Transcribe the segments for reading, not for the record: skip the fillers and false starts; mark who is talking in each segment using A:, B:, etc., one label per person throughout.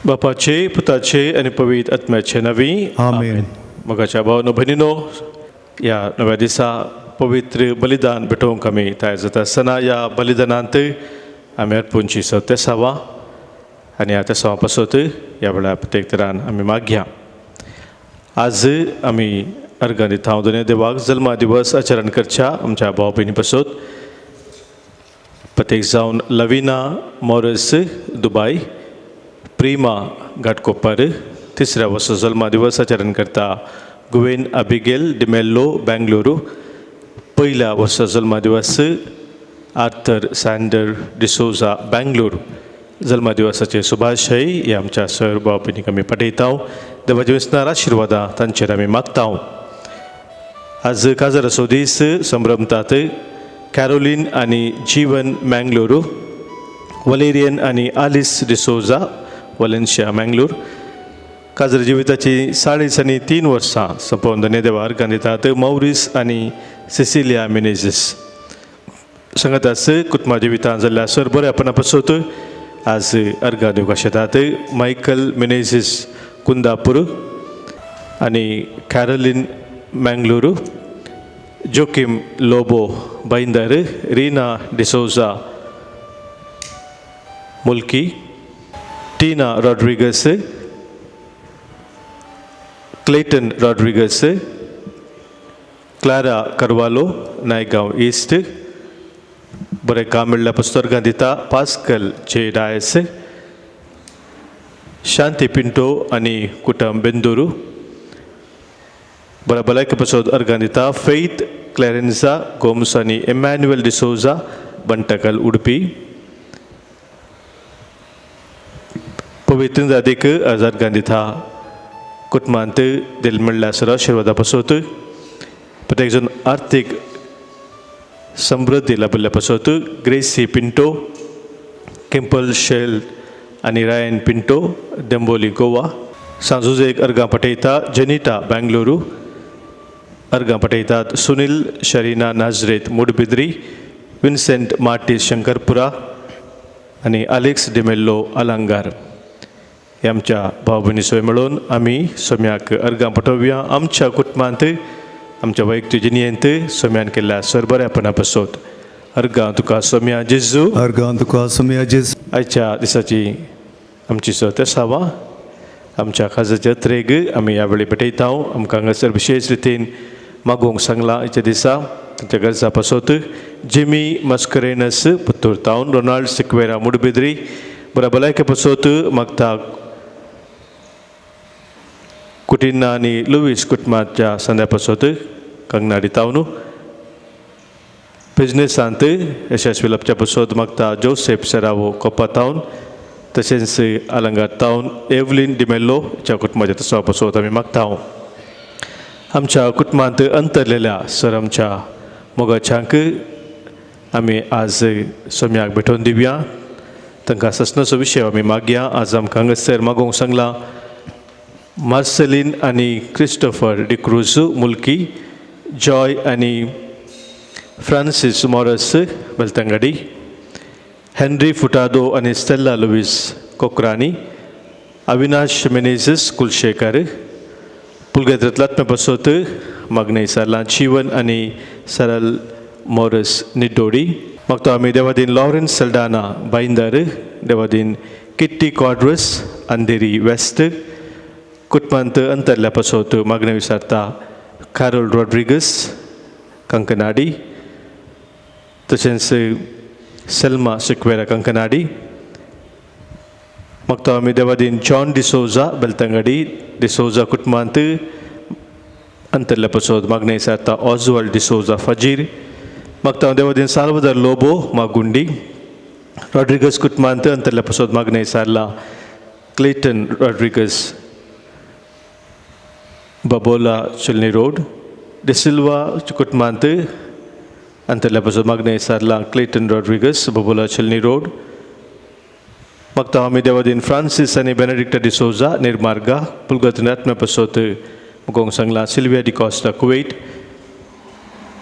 A: बापाचे पुताचे आणि पवित्र आत्म्याचे नावी
B: आमेन.
A: मगाच्या भावनो भयणीनो, या नव्या दिसा पवित्र बलिदान भेटोवंक आमी तयार जाता आसतना या बलिदानांत आमी अर्पूंची तेसावा आनी ह्या तेसावा पासत ह्या वेळार प्रत्येक तरान आमी मागया. आज आमी अर्घां दिता हांव दोनूय देवाक जल्मा दिवस आचरण करच्या आमच्या भाव भयणी पासत. प्रत्येक जावन लविना मॉरस दुबय, प्रिमा घाटकोपर तिसऱ्या वर्सा जल्मा दिवस आचरण करता. गुवेन अबिगेल डिमेल्लो बेंगलुरू पहिल्या वर्सा जल्मा दिवस. आर्थर सॅन्डर डिसोजा बेंगलुरू जल्मा दिवसाचे शुभाशय हे आमच्या सर भाव भयणीक आमी पाठयता. देवाच्या विस्तार आशिर्वादा तांचेर आमी मागता. आज काजार असो दीस संभ्रमतात. कॅरोलिन आनी जीवन मँगलोरू, वलेरियन आनी आलिस डिसोजा वलेन्शिया मँगलोर काजर जिविताची 3.5 वर्सां संपवन दोनूय देवा अर्घां दितात. मौरीस आनी सिसिलिया मिनेझिस सांगातास कुटुंबा जिवितां जाल्ल्या सर बऱ्यापणा पासत आज अर्घां दिवंक आशेतात. मायकल मिनेझिस कुंदापूर आनी Caroline Mangaluru, Joachim Lobo Bhayandar, Reena D'Souza Mulki, Tina Rodrigues, Clayton Rodrigues, Clara Carvalho Naigaon east बरें काम मेळ्ळ्या पासून अर्घां दिता. पास्कल जे डायस, शांती पिंटो आनी कुटुंब बेंदूरू बऱ्या भलायके पासत अर्घां दिता. फेथ क्लॅरेन्सा गोम्स आनी एमॅन्युएल डिसोजा बंटकल उडपी पवित्र जातीक आज अर्घां दिता. कुटुंबांत दिल मेळ्ळ्या सर आशिर्वादा पासत प्रत्येक जण आर्थीक समृद्धी लाभिल्ल्या पासत. ग्रेसी पिंटो, किंपल शेल आनी रायन पिंटो देंबोली गोवा सांजुजेक अर्घां पठयता. जनिटा बेंगलुरू अर्घां पठयतात. सुनील शरिना नाजरेत मुडबिद्री, विन्सेंट मार्टीस शंकरपुरा आनी अलेक्स डिमेल्लो अलंगार. हे आमच्या भाव भयणी सोय मेळून आमी सोम्याक अर्घां पठोवया. आमच्या कुटुंबांत आमच्या वैयक्तीक जिणेंत सोम्यान केल्ल्या सर बऱ्यापणा पासत अर्घां तुका सोम्या जेजू,
B: अर्घां तुका सोम्या जेजू.
A: आयच्या दिसाची आमची तेसावा आमच्या खाजाच्या जत्रेक आमी ह्या वेळी पेटयता. आमकां हांगासर विशेश रितीन मागोवंक सांगला आयच्या दिसा तांच्या गरजा पासत. Jimmy Mascarenhas Puttur town, Ronald Sequeira Moodbidri बऱ्या भलायके पासत मागता. कुटिन्ना आनी लुईस कुटुंबाच्या संद्या पासत कंगनाडी टावन. बिजनेसांत यशस्वी लाभच्या पासत मागता. जोसेफ सेरावो कोपा टावन तशेंच अलंगार टावन. एवलिन डिमेल्लोच्या कुटुंबाच्या तसा पासत आमी मागता. आमच्या कुटुंबांत अंतरलेल्या सर आमच्या मोगाच्यांक आमी आज सोम्याक भेटोवन दिवया. तांकां ससनाचो विशय आमी मागया. आज आमकां हांगासर मागोवंक सांगला. मार्सेलीन आनी क्रिस्टोफर डिक्रूज मुल्की, जॉय आनी फ्रांसीस मॉरस बेलतंगडी, हेनरी फुटादो आनी स्टेला लुईस कोकरानी, अविनाश मेनेझिस कुलशेकर पुलगेद्रांतल्या पासत मागणे सारला. जीवन आनी सरल मॉरस निड्डोडी मागता आमी. देवादीन लॉरेन्स सल्डाना बाईंदर, देवादीन किट्टी कॉड्रस अंधेरी वेस्ट कुटुंबांत अंतरल्या पासत मागणे विचारता. कॅरोल रॉड्रिगस कंकनाडी तशेंच सेल्मा सिक्वेरा कंकनाडी मागता आमी. देवादीन जॉन डिसोजा बेलतंगडी डिसोजा कुटुंबांत अंतरल्या पासत मागणे विचारता. ऑजवर्ल्ड डिसोजा फजीर मागता. देवादीन साल्वादोर लोबो मागुंडी रॉड्रिगस कुटुंबांत अंतरल्या पासत मागणे विचारला. क्लेटन रॉड्रिगस बबोला चिल्नी रोड डिसिल्वा कुटुंबांत अंतरल्या पासत मागणे विचारला. क्लेटन रॉड्रिगस बबोला चिल्नी रोड मागता आमी. देवादीन फ्रांसीस आनी बेनेडिक्टा डिसोजा निर्मार्गा पुलगतनात्म्या पासत मुगोवंक सांगला. सिल्विया डिकॉस्टा कुवेट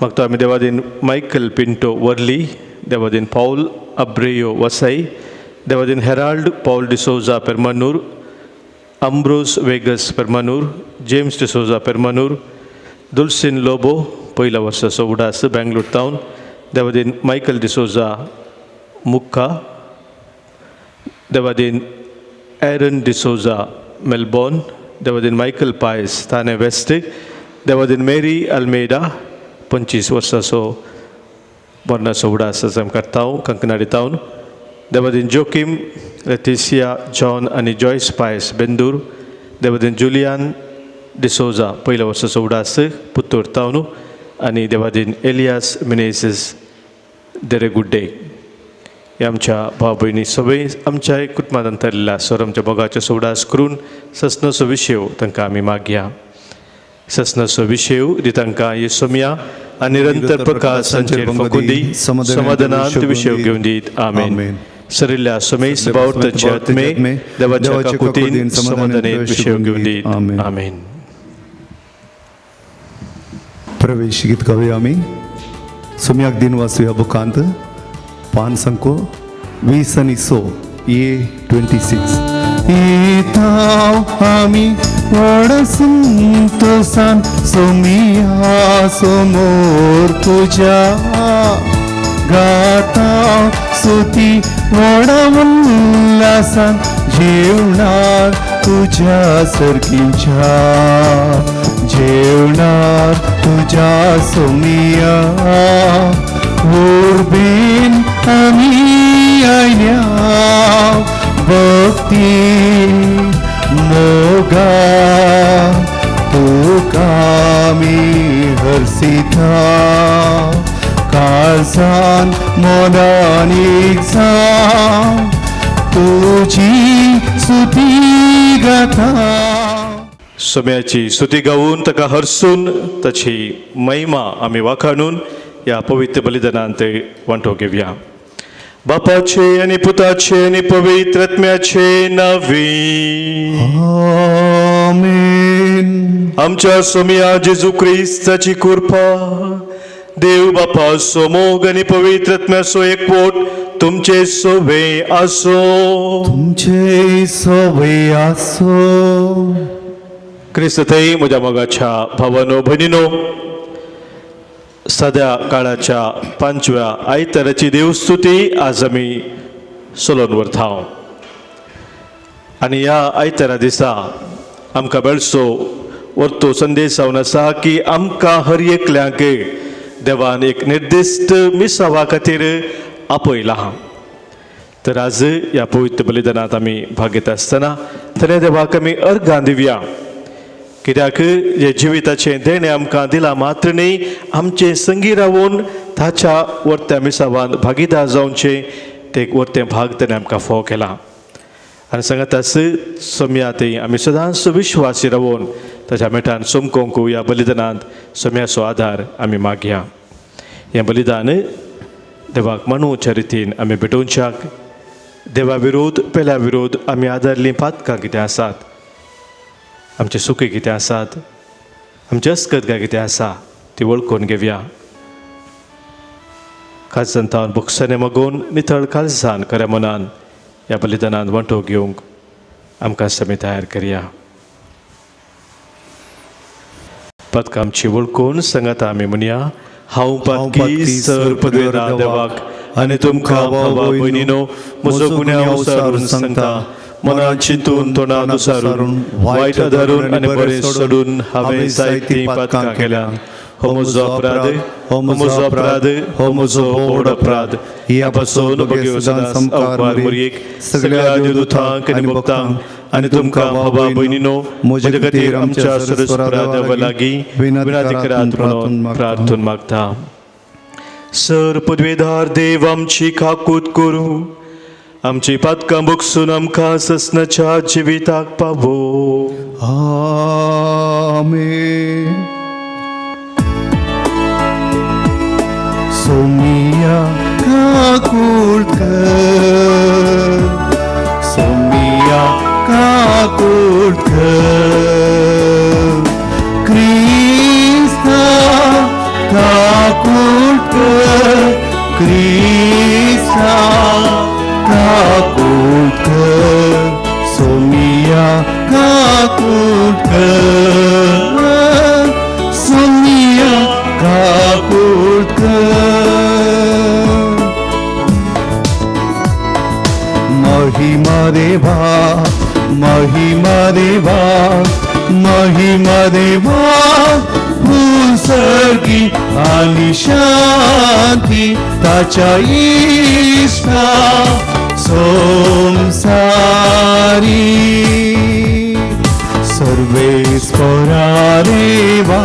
A: मागता आमी. देवादीन मायकल पिंटो वर्ली, देवादीन पौल अब्रेयो वसई, देवादीन Harold Paul D'Souza Permannur, Ambrose Vegas Permanur, James D'Souza Permanur, Dulcin Lobo, पहिला वर्षाचो उडास बेंगलोर टावन, देवादीन मायकल डिसोजा मुक्का, देवादीन एरन डिसोजा मेलबोर्न, देवादीन मायकल पायस थाने वेस्ट, देवादीन मेरी अल्मेडा 25 वर्षाचो मरणाचो उडास करताव Kankanady town, Devadin Joachim Leticia John आणि जॉयस पायस बेंदूर, देवादीन जुलियन डिसोजा पहिला वर्षाचो उडास पुत्तूर टावन आणि देवादीन एलियास मिनेझिस देरेगुड्डे हे आमच्या भाव भयणी सगळे आमच्या कुटुंबात अंतरलेला सर आमच्या बोगाचे सोडास करून ससनसो विशय तांकां आमी मागया. ससनसो विशय दी तांकां येसोमिया आनी निरंतर प्रकाश संचेर फकुंदी समाधानांत विशय घेवन दीत. आमेन. सरिल्ल्या समेस बावताचे आत्मे देवाच्या काकुतीन समाधानेत विशय घेवन दीत. आमेन.
B: प्रवेश गीत गाऊया आम्ही. सुम्याक दिन वाचूया बुकांत पान संको 20 आणि 6 A26. येताव आम्ही वडसंतोसान सोमिया समोर तुझ्या गाताव स्तुती वडवल्लासान जेवणार तुझ्या सरकींच्या जेवणार तुझ्या सोमिया उर्बीन आम्ही आयल्या भक्ती मोगा तुका आमी हरसिता काळजान मोदानीक जाव तुझी स्तुती गाता.
A: सोम्याची स्तुती गावून ताका हरसून ताची महिमा आमी वाखाणून या पवित्र बलिदानांत वांटो घेवया. बापाचे आनी पुताचे आनी पवित्र आत्म्याचे नावी.
B: आमेन.
A: आमच्या सोम्या जेजू क्रिस्ताची कृपा देव बापा सोमोग आनी पवित्र आत्म्याचो एकवट तुमचे सोबे आसो.
B: तुमचे सोबे आसो.
A: क्रिस्त थंय म्हज्या मोगाच्या भावानो भयणीनो, सद्या काळाच्या 5व्या आयताराची देवस्तुती आज आमी चलोवन व्हरता. आनी ह्या आयतारा दिसा आमकां बेळसो व्हरतो संदेश जावन आसा की आमकां हर एकल्यांक देवान एक निर्दिश्ट मिसावा खातीर आपयलां. तर आज ह्या पवित्र बलिदानांत आमी भाग घेता आसतना थंय देवाक आमी अर्गां दिवया. कित्याक हे जिविताचें देणें आमकां दिलां मात्र न्ही, आमचें संगी रावून ताच्या वर्त्या मिसावान भागीदार जावचें तें एक वर्तें भाग ताणें आमकां फोव केलां. आनी सांगातास सोम्यात आमी सदांच विश्वासी रावून ताच्या मेठान सोमकोंक ह्या बलिदानांत सोम्याचो आदार आमी मागया. हें बलिदान देवाक मानूच्या रितीन आमी भेटोवच्याक देवा विरोध पेल्या विरोध आमी आदारलीं पातकां कितें आसात, आमचे सुखी कितें आसात, आमची अस्कतकाय कितें आसा ती वळखून घेवया. काळजांतावन भुक्षाने मागून नितळ काळजान खऱ्या मनान ह्या बलिदानांत वांटो घेवंक आमकां समी तयार करया. पातकां आमची वळखून सांगात आमी म्हणया. हांव पातकी सर पदवेदार देवाक आनी तुमकां भावा भयणीनो म्हजो गुन्यांव उसारून सांगता. मनान चिंतून तोंडान उसारून वायट आदारून आनी बरें सोडून हांवें जायतीं पातकां केल्या. हो म्हजो अपराध, हो म्हजो अपराध, हो म्हजो व्हड अपराध. ह्या पासून भोग्यो सदांच अवकार मुरयेक सगळ्या देवदूतांक आनी भक्तांक आनी तुमकां भावा भयणीनो म्हजे खातीर आमच्या सरस्वता देवा लागीं विनंती करात म्हणून प्रार्थना मागता. सर पदवेदार देव आमची काकूत करूं, आमची पातकां भोगसून आमकां ससनाच्या जिविताक पावो.
B: आमेन. सोमिया काकुळकर, सोमिया काकुळकर, क्रिस्ता काकुळकर, क्रिस्ता काकुळकर, सोमिया महिमा देवा, महिमा देवा. भूसर्गी आणि शांती ताच्या इष्टा संसारी. सर्वेस्परा देवा,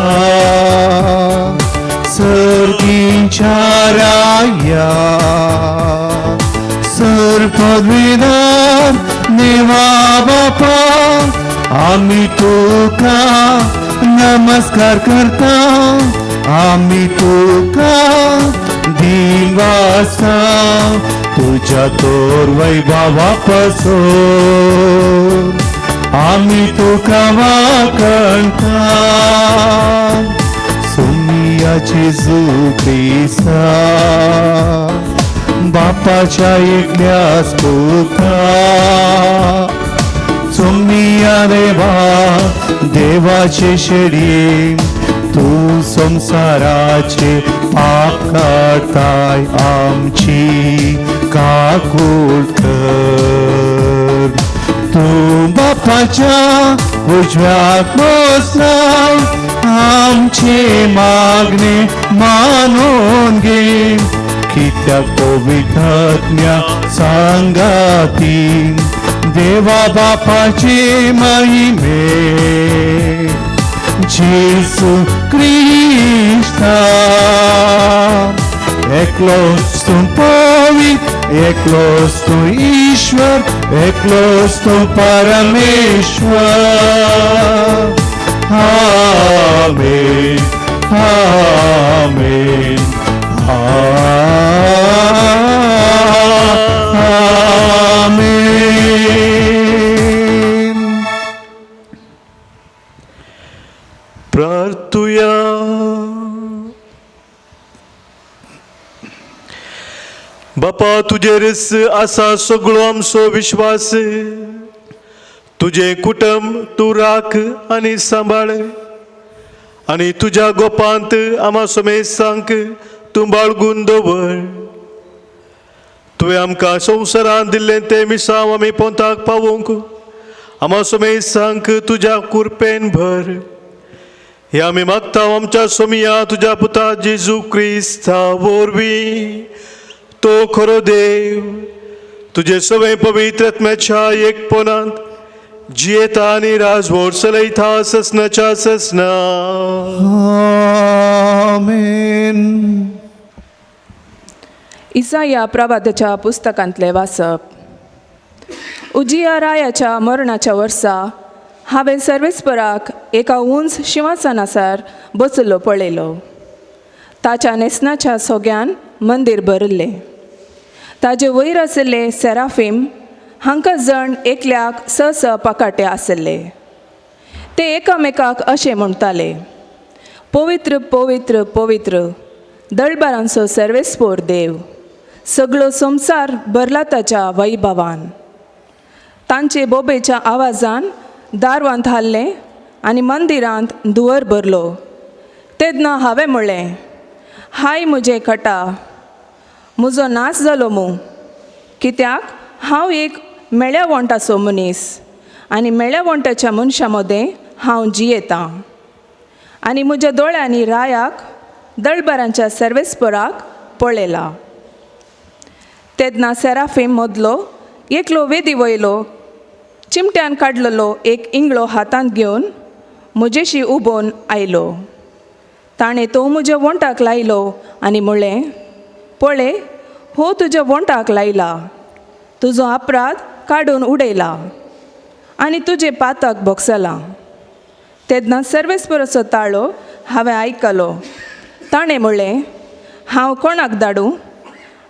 B: सर्गींच्या राया, सर्पद्वेदार देवा बापा, आम्ही तुका नमस्कार करता. आम्ही तुका दिन वाजता तुझ्या तोर वैभवापासून. आम्ही तुका वाकणता. सोमियाचे जो ख्रिस्ता, बापाच्या एकल्यास तुका. सोमिया देवा, देवाचे शेडी, तू संसाराचे पाप काढताय आमची काकूळ कर. तू बापाच्या उजव्यात बसलाय, आमचे मागणे मानून घे. कित्या पवित्रात्म्या सांगाती देवा बापाचे महिमे. जेसू ख्रिस्ता एकलोच तू पवित्र, एकलोच तू ईश्वर, एकलोच तू परमेश्वर. आमेन, आमेन, आमेन.
A: प्रार्थूया. बापा, तुजेरच आसा सगळो आमचो विश्वास. तुझे कुटुंब तू राख आनी सांबाळ, आनी तुझ्या गोपांत आमा समेसांक तू बाळगून दवर. तुवें आमकां संवसारांत दिल्लें तें मिसांव आमी पोंताक पावोवंक आमा समेसांक तुज्या कुरपेन भर. हे आमी मागता आमच्या सोमिया तुझ्या पुता जेजू क्रिस्ता वरवीं. तो खरो देव तुझे सगळे पवित्र आत्म्याच्या एकपणांत जियेता आनी राजवट चलयता ससनाच्या ससना.
B: आमेन.
C: इसाया प्रवादाच्या पुस्तकांतले वाचप. उजियारायाच्या मरणाच्या वर्सा हांवें सर्वेस्पराक एका उंच शिंवासनासार बसलो पळयलो. ताच्या नेसनाच्या सोग्यान मंदीर भरल्लें. ताजे वयर आशिल्ले सेराफीम हांकां जण एकल्याक स पाकाटे आशिल्ले. ते एकामेकाक अशें म्हणटाले, पवित्र पवित्र पवित्र दळबारांचो सर्वेस्पोर देव, सगळो संवसार भरला ताच्या वैभवान. तांचे बोबेच्या आवाजान दारवांत हाल्लें आनी मंदिरांत धुंवर भरलो. तेन्ना हांवें म्हणलें, हाय म्हजे कटा, म्हजो नाश जालो मू. कित्याक हांव एक मेळ्या वोंटाचो मनीस, आनी मेळ्या वोंटाच्या मनशा मदें हांव जियेतां. आनी म्हज्या दोळ्यांनी रायाक दळबारांच्या सर्वेस्पराक पळयला. तेन्ना सेराफीम मदलो एकलो वेदी वयलो चिमट्यान काडलेलो एक इंगळो हातांत घेवन म्हजेशी उबोवन आयलो. ताणें तो म्हज्या वोंटाक लायलो आनी म्हणलें, पळय, हो तुज्या वोंटाक लायला, तुजो अपराध काडून उडयला आनी तुजे पातक बोगसलां. तेन्ना सर्वेस्पराचो ताळो हांवें आयकलो. ताणें म्हणलें, हांव कोणाक धाडूं?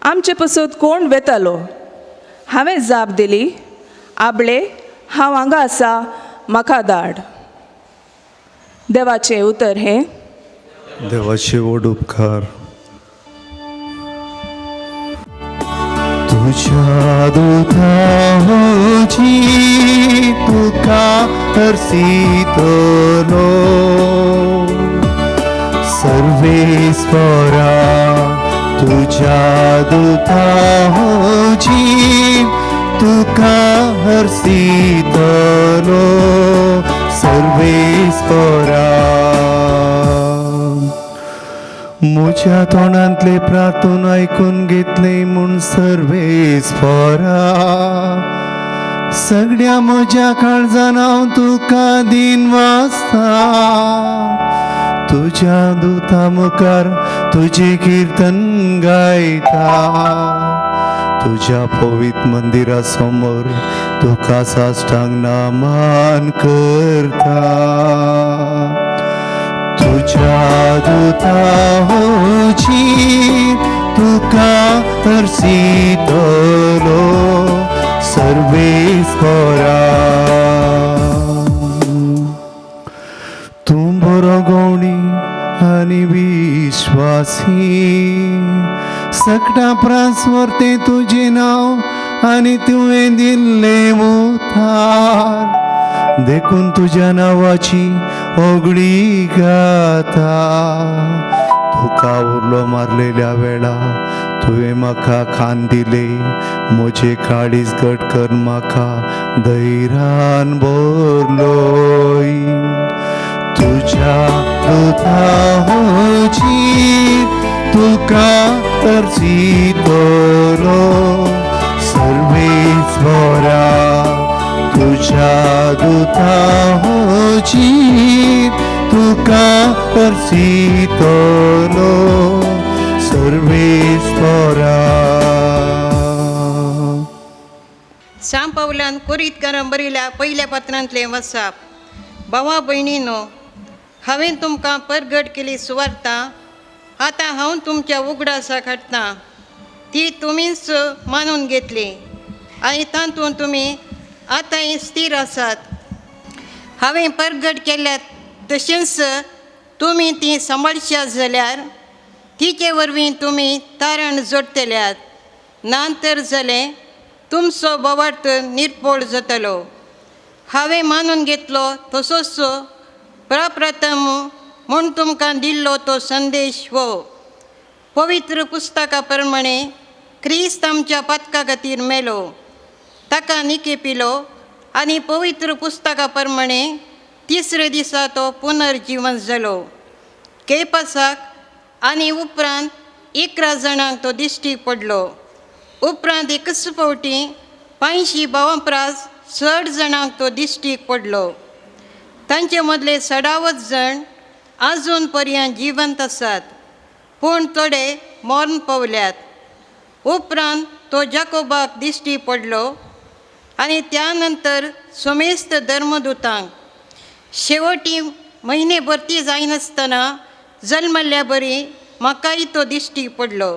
C: आमचे पसून कोण वेतालो? हांवें जाप दिली, आबळे, हांव हांगा आसा, म्हाका धाड. देवाचें उतर हें.
B: देवाचे व्हड उपकार. तुझ्या दुधाची तुका हरसितलो, सर्वेस्परा तुझ्या दुधाची तुका हरसितलो सर्वेस्परा म्हज्या तोंडांतले प्रार्थना आयकून घेतले म्हूण सर्वेस्परा सगळ्या म्हज्या काळजान हांव तुका दिनवासता तुझ्या दुता मुखार तुझे कीर्तन गायता तुझ्या पवित्र मंदिरा समोर तुका साष्टांग नमन करता तुझ्या दुता होची तुका हरसितलो सर्वेस्परा तूं बरो गवणी आनी विश्वासी सकटा प्रास्वर्ते तुझे नाव आनी तुवें दिल्ले उतार देखून तुझ्या नावाची ओगडी गाता तुका उरलो मारलेल्या वेळा तुवें म्हाका खान दिले म्हजे काळीज घट कर म्हाका धैर्यान भरलोय तुझ्या दुताची तुका हरसितलो सर्वेस्परा तुझ्या दुताची तुका हरसितलो सर्वेस्परा
D: सांब पावलान कोरीतकारां बरयल्या पयल्या पत्रांतलें वचप भावा भयणीनो हांवें तुमकां परगट केली सुवार्ता आतां हांव तुमच्या उगडासा हाडटां ती तुमीच मानून घेतली आनी तातूंत तुमी आतांय स्थिर आसात हांवें परगट केल्या तशेंच तुमी ती सांबाळशात जाल्यार तिचे वरवीं तुमी तारण जोडटल्यात नातर जालें तुमचो बोवाट निर्पोळ जातलो हांवें मानून घेतलो तसोच प्रप्रथम म्हूण तुमकां दिल्लो तो संदेश हो पवित्र पुस्तका प्रमाणे क्रिस्त आमच्या पातका खातीर मेलो ताका निकेपिलो आनी पवित्र पुस्तका प्रमाणे तिसरे दिसा तो पुनर्जीवन जालो केपासाक आनी उपरांत 11 जाणांक तो दिश्टी पडलो उपरांत एकच फावटी 500 भावां प्रास 60 जाणांक तो दिश्टीक पडलो तांचे मदले 60 जण आजून पर्यंत जिवंत आसात पूण थोडे मरण पावल्यात उपरांत तो जाकोबाक दिश्टी पडलो आनी त्या नंतर सोमेस्त धर्मदुतांक शेवटी म्हयने भरती जायनासतना जल्मल्ल्या बरी म्हाकाय तो दिश्टी पडलो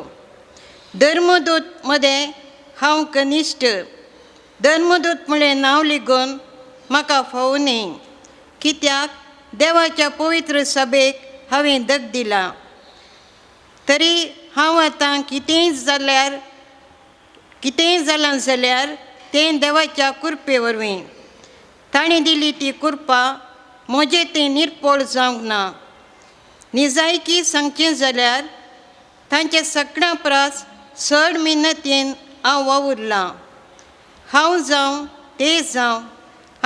D: धर्मदूत मदें हांव कनिश्ट धर्मदूत म्हळें नांव लेगून म्हाका फावो न्ही कित्याक देवाच्या पवित्र सभेक हांवें दग दिला तरी हांव आतां कितेंय जालां जाल्यार तें देवाच्या कृपे वरवीं ताणें दिली ती कृपा म्हजें तें निर्पोळ जावंक ना निजायकी सांगचें जाल्यार तांचे सगळ्यां प्रास चड मेहनतीन हांव वावुरलां हांव जावं ते जावं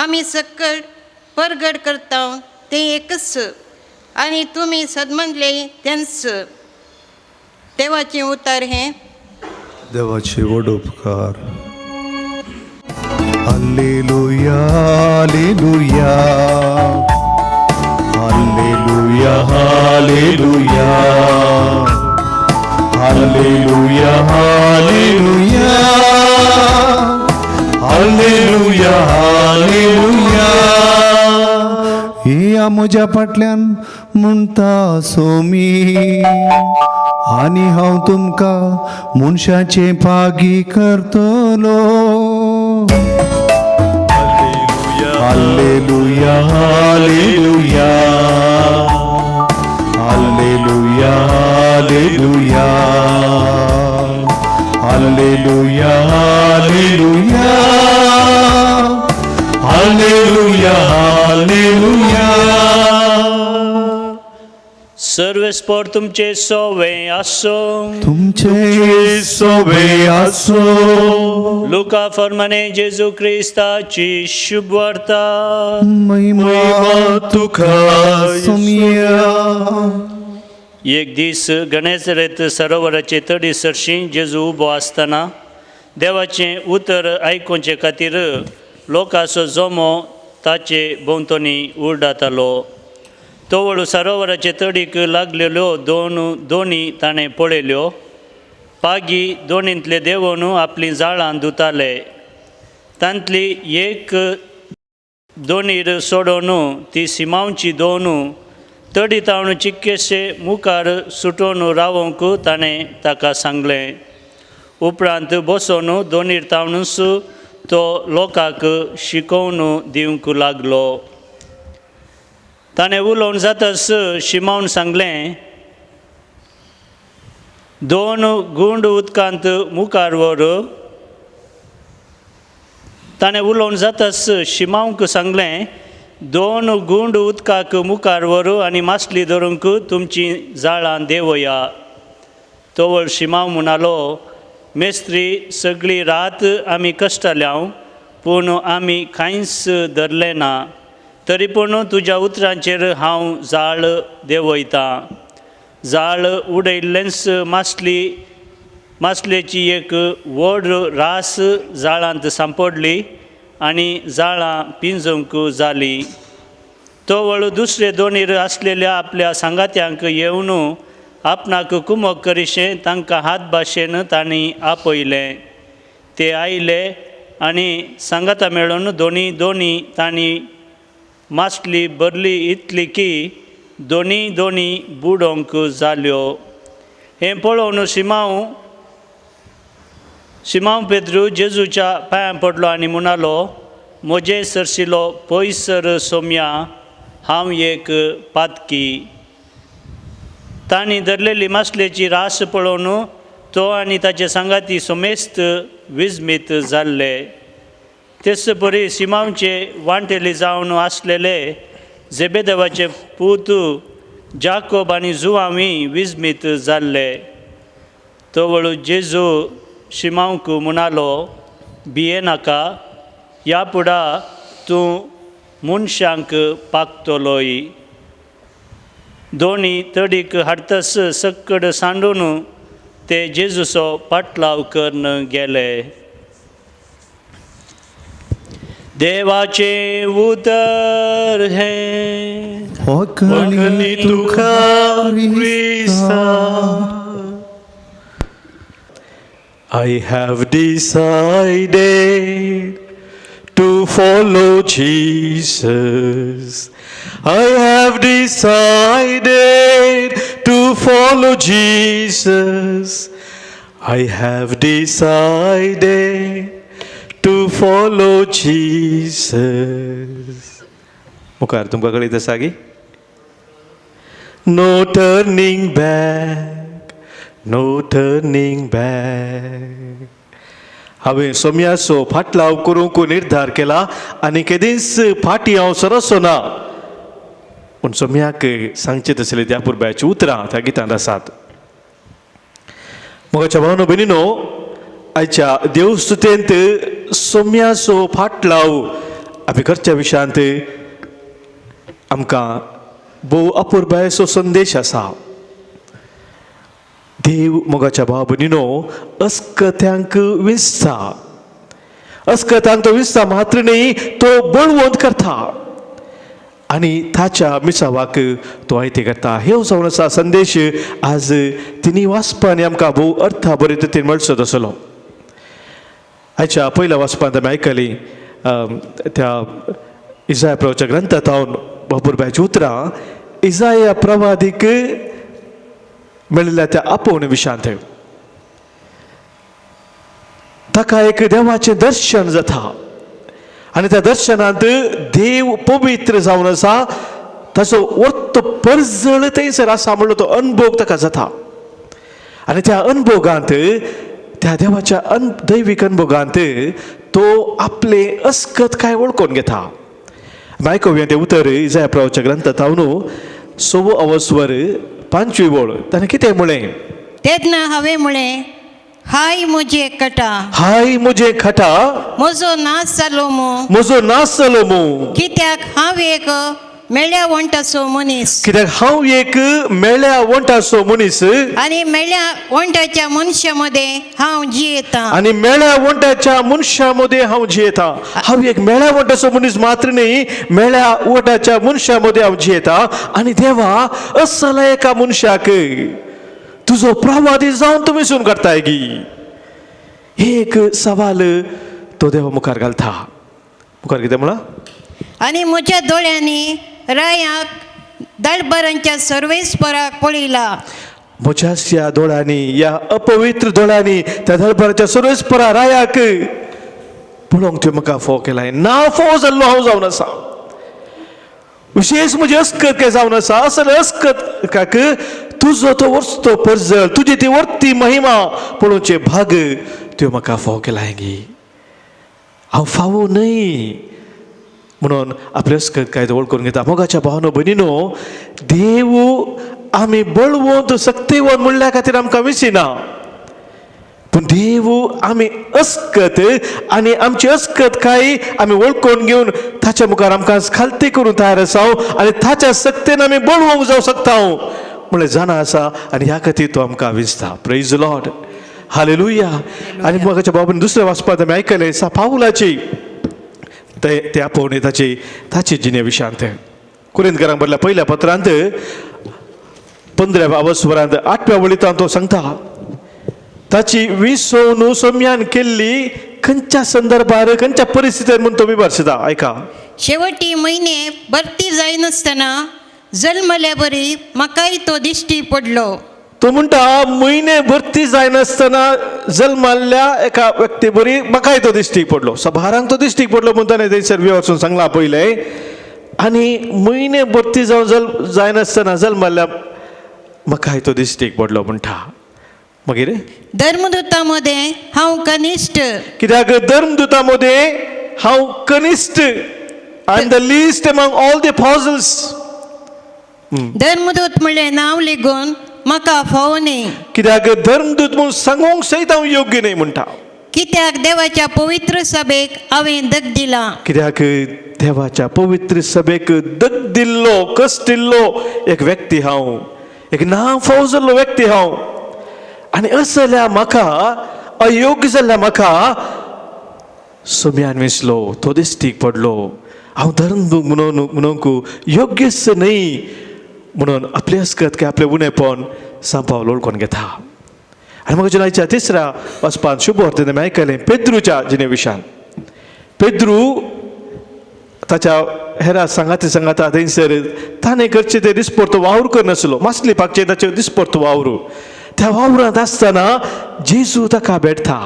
D: आमी सकट परगट करता तें एकच आनी तुमी सदमनले तेंच देवाचें उतर हें
B: देवाचे व्हड उपकार hallelujah hallelujah hallelujah hallelujah hallelujah hallelujah hallelujah hallelujah या म्हज्या फाटल्यान म्हणटा सोमी आनी हांव तुमकां मनशाचे पागी करतलो hallelujah hallelujah hallelujah hallelujah hallelujah hallelujah hallelujah hallelujah
E: सर्वेस्पर तुमचे सोवे आसो.
B: तुमचे सोबे आसो.
E: लुका फर्माने जेजू क्रिस्ताची शुभ वार्ता.
B: महिमा तुका सोम्या.
E: एक दीस गणेशरेत सरोवराचे तडी सरशी जेजू उबो आसतना देवाचें उतर आयकुचे खातीर लोकांचो जोमो ताचे भोंवतणी उरडातालो. तोवळू सरोवराचे तडीक लागलेल्यो दोनी ताणें पळयल्यो. पागी दोनींतले देवून आपलीं जाळां धुताले. तांतली एक दोनीर सोडून ती सिमांवची दोन तडी तावन चिक्केशे मुखार सुटोवन रावंक ताणें ताका सांगलें. उपरांत बसोन दोनीर तावनूच तो लोकांक शिकोवन दिवंक लागलो. ताणें उलोवन जाताच शिमावन सांगलें, दोन गुंड उदकांत मुखार व्हर. ताणें उलोवन जाताच शिमावंक सांगलें, दोन गुंड उदकाक मुखार व्हर आनी मासली धरूंक तुमची जाळां देवया. तोवळ शिमाव म्हणालो, मेस्त्री सगळी रात आमी कश्टाल्या पूण आमी कांयच धरलें ना. तरी पूण तुज्या उतरांचेर हांव जाळ देंवयतां. जाळ उडयल्लेंच मासलेची एक व्हड रास जाळांत सांपडली आनी जाळां पिंजूंक जालीं. तोवळ दुसरे दोनीर आसलेल्या आपल्या सांगात्यांक येवन आपणाक कुमक करिशें तांकां हात भाशेन तांणी आपयलें. ते आयले आनी सांगाता मेळून दोनी तांणी मासली भरली इतली की दोनी बुडोवंक जाल्यो. हें पळोवन शिमाव पेद्रू जेजूच्या पांयां पडलो आनी म्हणालो, म्हजे सरशिलो पयसर सोम्या, हांव एक पातकी. तांणी धरलेली मासलेची रास पळोवन तो आनी ताचे सांगाती सोमेस्त विस्मीत जाल्ले. तेच परी सिमांवचे वांटेली जावन आसलेले जेबेदेवाचे पूत जाकोब आनी जुवांवूय विस्मीत जाल्ले. तोवळ जेजू शिमांवक म्हणालो, भिये नाका, ह्या फुडा तूं मनशांक पागतलोय. दोनी तडीक हाडटस सक्कड सांडून ते जेजूचो पाटलाव करून गेले. देवाचे उतर हे
B: वखणी तुका Crysta.
A: I have decided to follow Jesus. I have decided to follow Jesus. I have decided to follow Jesus. मुखार तुमकां कळयता सागी. No turning back, no turning back. हांवें सोम्याचो फाटलाव करूंक निर्धार केला आनी केदींच फाटी हांव सरसो ना. पूण सोम्याक सांगचें तसलें त्या पुरब्याची उतरां त्या गितांत आसात. मोगाच्या भावनो भयणीनो, आयच्या देवस्तुतेंत सोम्याचो फाटलाव आमी करच्या विशयांत आमकां भोव अपुरबायेचो संदेश आसा. देव मोगाच्या भाव भयणीनो अस्कत्यांक विंचता. अस्कत्यांक तो विंचता मात्र न्ही, तो बळवंत करता आनी ताच्या मिसावाक तो आयते करता. ह्यो जावन आसा संदेश आज तिनी वाचपांनी आमकां भोव अर्था बरे तरेन मेळचो आसलो. आयच्या पयल्या वाचपांत आमी आयकली त्या इसाया प्रवाच्या ग्रंथांत हांव बापूरबायची उतरां इसाया प्रवादीक मेळिल्ल्या त्या आपोवणे विशयांत. ताका एक देवाचें दर्शन जाता आनी त्या दर्शनांत देव पवित्र जावन आसा ताचो वर्त परजळ थंयसर आसा म्हणलो तो अनुभव ताका जाता. आनी त्या अनुभवांत त्या देवाच्या दैवीक अनुभवांत तो आपले अस्कत काय वळखून घेता. आयकुया तें उतर इसाया प्रवाच्या ग्रंथांत हांव 6 अवस्वर 5वी ओळ ताणें कितें म्हळें?
D: तेन्ना हांवें म्हळें, हाय म्हजे कटा,
A: हाय म्हजे खटा,
D: म्हजो नाच जालो मो,
A: म्हजो नाश जालो मू,
D: कित्याक हांव एक मेळ्या वंटाचो मनीस,
A: कित्याक हांव एक मेळ्या वंटाचो मनीस
D: आनी मेळ्या वंटाच्या मनशा मदें हांव जियेतां.
A: आणि मेळ्या वंटाच्या मनशामध्ये हांव जियेता. हांव एक मेळ्या वंटाचो मनीस मात्र न्ही, मेळ्या वंटाच्या मनशामध्ये हांव जियेता. आणि देवा असल्या एका मनशाक तुजो प्रवादी जावन तुमी सून करताय गी. एक सवाल तो देवा मुखार घालता. मुखार कितें म्हणा?
D: आनी म्हज्या दोळ्यांनी रायाक दळबरांच्या सर्वेस्पराक पळयला.
A: म्हज्या दोळ्यांनी, या अपवित्र दोळ्यांनी त्या दळबराच्या सर्वेस्परा रायाक पळोवंक तुवें म्हाका फोव केलाय. ना फोव जाल्लो हांव जावन आसा. विशेष म्हणजे अस्कत काय जावन आसा. असले अस्कत काक तुजो तो वर्सतो परजळ, तुजी ती वर्ती महिमा पळोवचे भाग तुवें म्हाका फोव केलाय गी. हांव फावो न्हय म्हणून आपले अस्कत काय वळ करून घेता. मोगाच्या भावनो भयणीनो, देव आमी बळवंत सक्तीवंत म्हणल्या खातीर आमकां विसिना. पूण देव आमी अस्कत आनी आमची अस्कत काय आमी वळखून घेवन ताच्या मुखार आमकां खालती करून तयार आसा आनी ताच्या सक्तेन आमी बळवंक जावं शकता म्हणलें जाणा आसा. आनी ह्या खातीर तो आमकां विसता. Praise the Lord, hallelujah. आनी मोगाच्या भावान दुसऱ्या वाचपांत आमी आयकलें पावलाची ते आपोवणे ताचे जिणे विशांत. कुरिंथकारांक बरयल्या पहिल्या पत्रांत 15व्या वस्वरांत 8व्या वळींत तो सांगता ताची विसवणूक सोम्यान केल्ली खंयच्या संदर्भार खंयच्या परिस्थितीन म्हूण तो विभारसिता. ऐका,
D: शेवटी म्हयने भरती जायनासतना जल्मल्या बरी म्हाकाय तो दिश्टी पडलो.
A: तो म्हणटा म्हयने भरती जायनासतना जल्माल्ल्या एका व्यक्ती बरी म्हाकाय तो दिश्टीक पडलो. सभारांक तो दिश्टीक पडलो म्हणटा न्ही थंयसर वचून सांगला पयलें. आनी म्हयने भरती जावन जायनासतना जल्माल्ल्या म्हाकाय तो दिश्टीक पडलो म्हणटा. मागीर
D: धर्मदूता मदें हांव कनिश्ट,
A: कित्याक धर्मदूता मदें हांव कनिश्ट. I am the least among all the apostles.
D: धर्मदूत म्हणलें नांव लेगून म्हाका फावो न्ही,
A: कित्याक धर्मदूत म्हणून सांगूंक सयत हांव योग्य न्ही म्हणटा.
D: कित्याक देवाच्या पवित्र सभेक हांवें दग दिला.
A: कित्याक देवाच्या पवित्र सभेक दग दिल्लो, कश्ट दिल्लो एक व्यक्ती हांव, एक नांव फावो जाल्लो व्यक्ती हांव. आनी असल्या म्हाका, अयोग्य जाल्ल्या म्हाका सोम्यान विसलो, तो दिश्टीक पडलो. हांव धर्मदूत म्हणूंक योग्यच न्हय म्हणून आपले अस्कत काय आपले उणेपण सांपावल ओळखून घेता. आनी म्हाका आयच्या तिसऱ्या वचपान शुभ वार्तेन आमी आयकलें पेद्रूच्या जिणे विशान. पेद्रू ताच्या हेरा सांगाता थंयसर ताणें करचें तें दिसपरतो वावर करनासलो. मासली पागचें ताचें दिसपरतो वावर. त्या वावरांत आसतना जेजू ताका भेटता.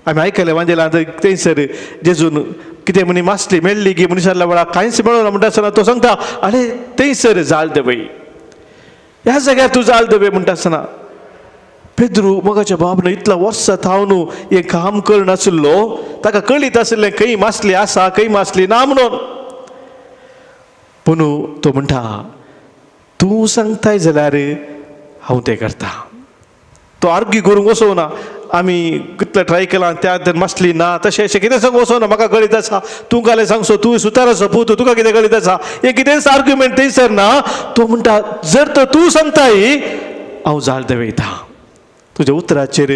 A: आमी आयकलें वांजेलांत थंयसर जेजून कितें म्हणी मासली मेळ्ळी की म्हणून विचारल्या वेळार कांयच मेळना म्हणटा आसतना तो सांगता आरे थंयसर जाल देवय, ह्या जाग्यार तूं जाल देवय म्हणटा आसतना पेद्रू मोगाच्या बाबन इतल्या वर्सां थाव न्हू हें काम करनासलो. ताका कळीत आसलें खंय मासली आसा खंय मासली ना म्हणून. पूण तो म्हणटा तूं सांगताय जाल्यार हांव तें करता. तो आर्ग्यू करूंक वचोना. आमी कितले ट्राय केला त्या मासली ना तशें अशें कितें सांगूंक वचोना. म्हाका कळीत आसा तूं घालें सांगसो, तूं सुतार आसा पूत, तुका कितें कळीत आसा. हे कितेंच आर्ग्युमेंट थंयसर ना. तो म्हणटा जर तर तूं सांगताय हांव जाळ देंवयता, तुज्या उतराचेर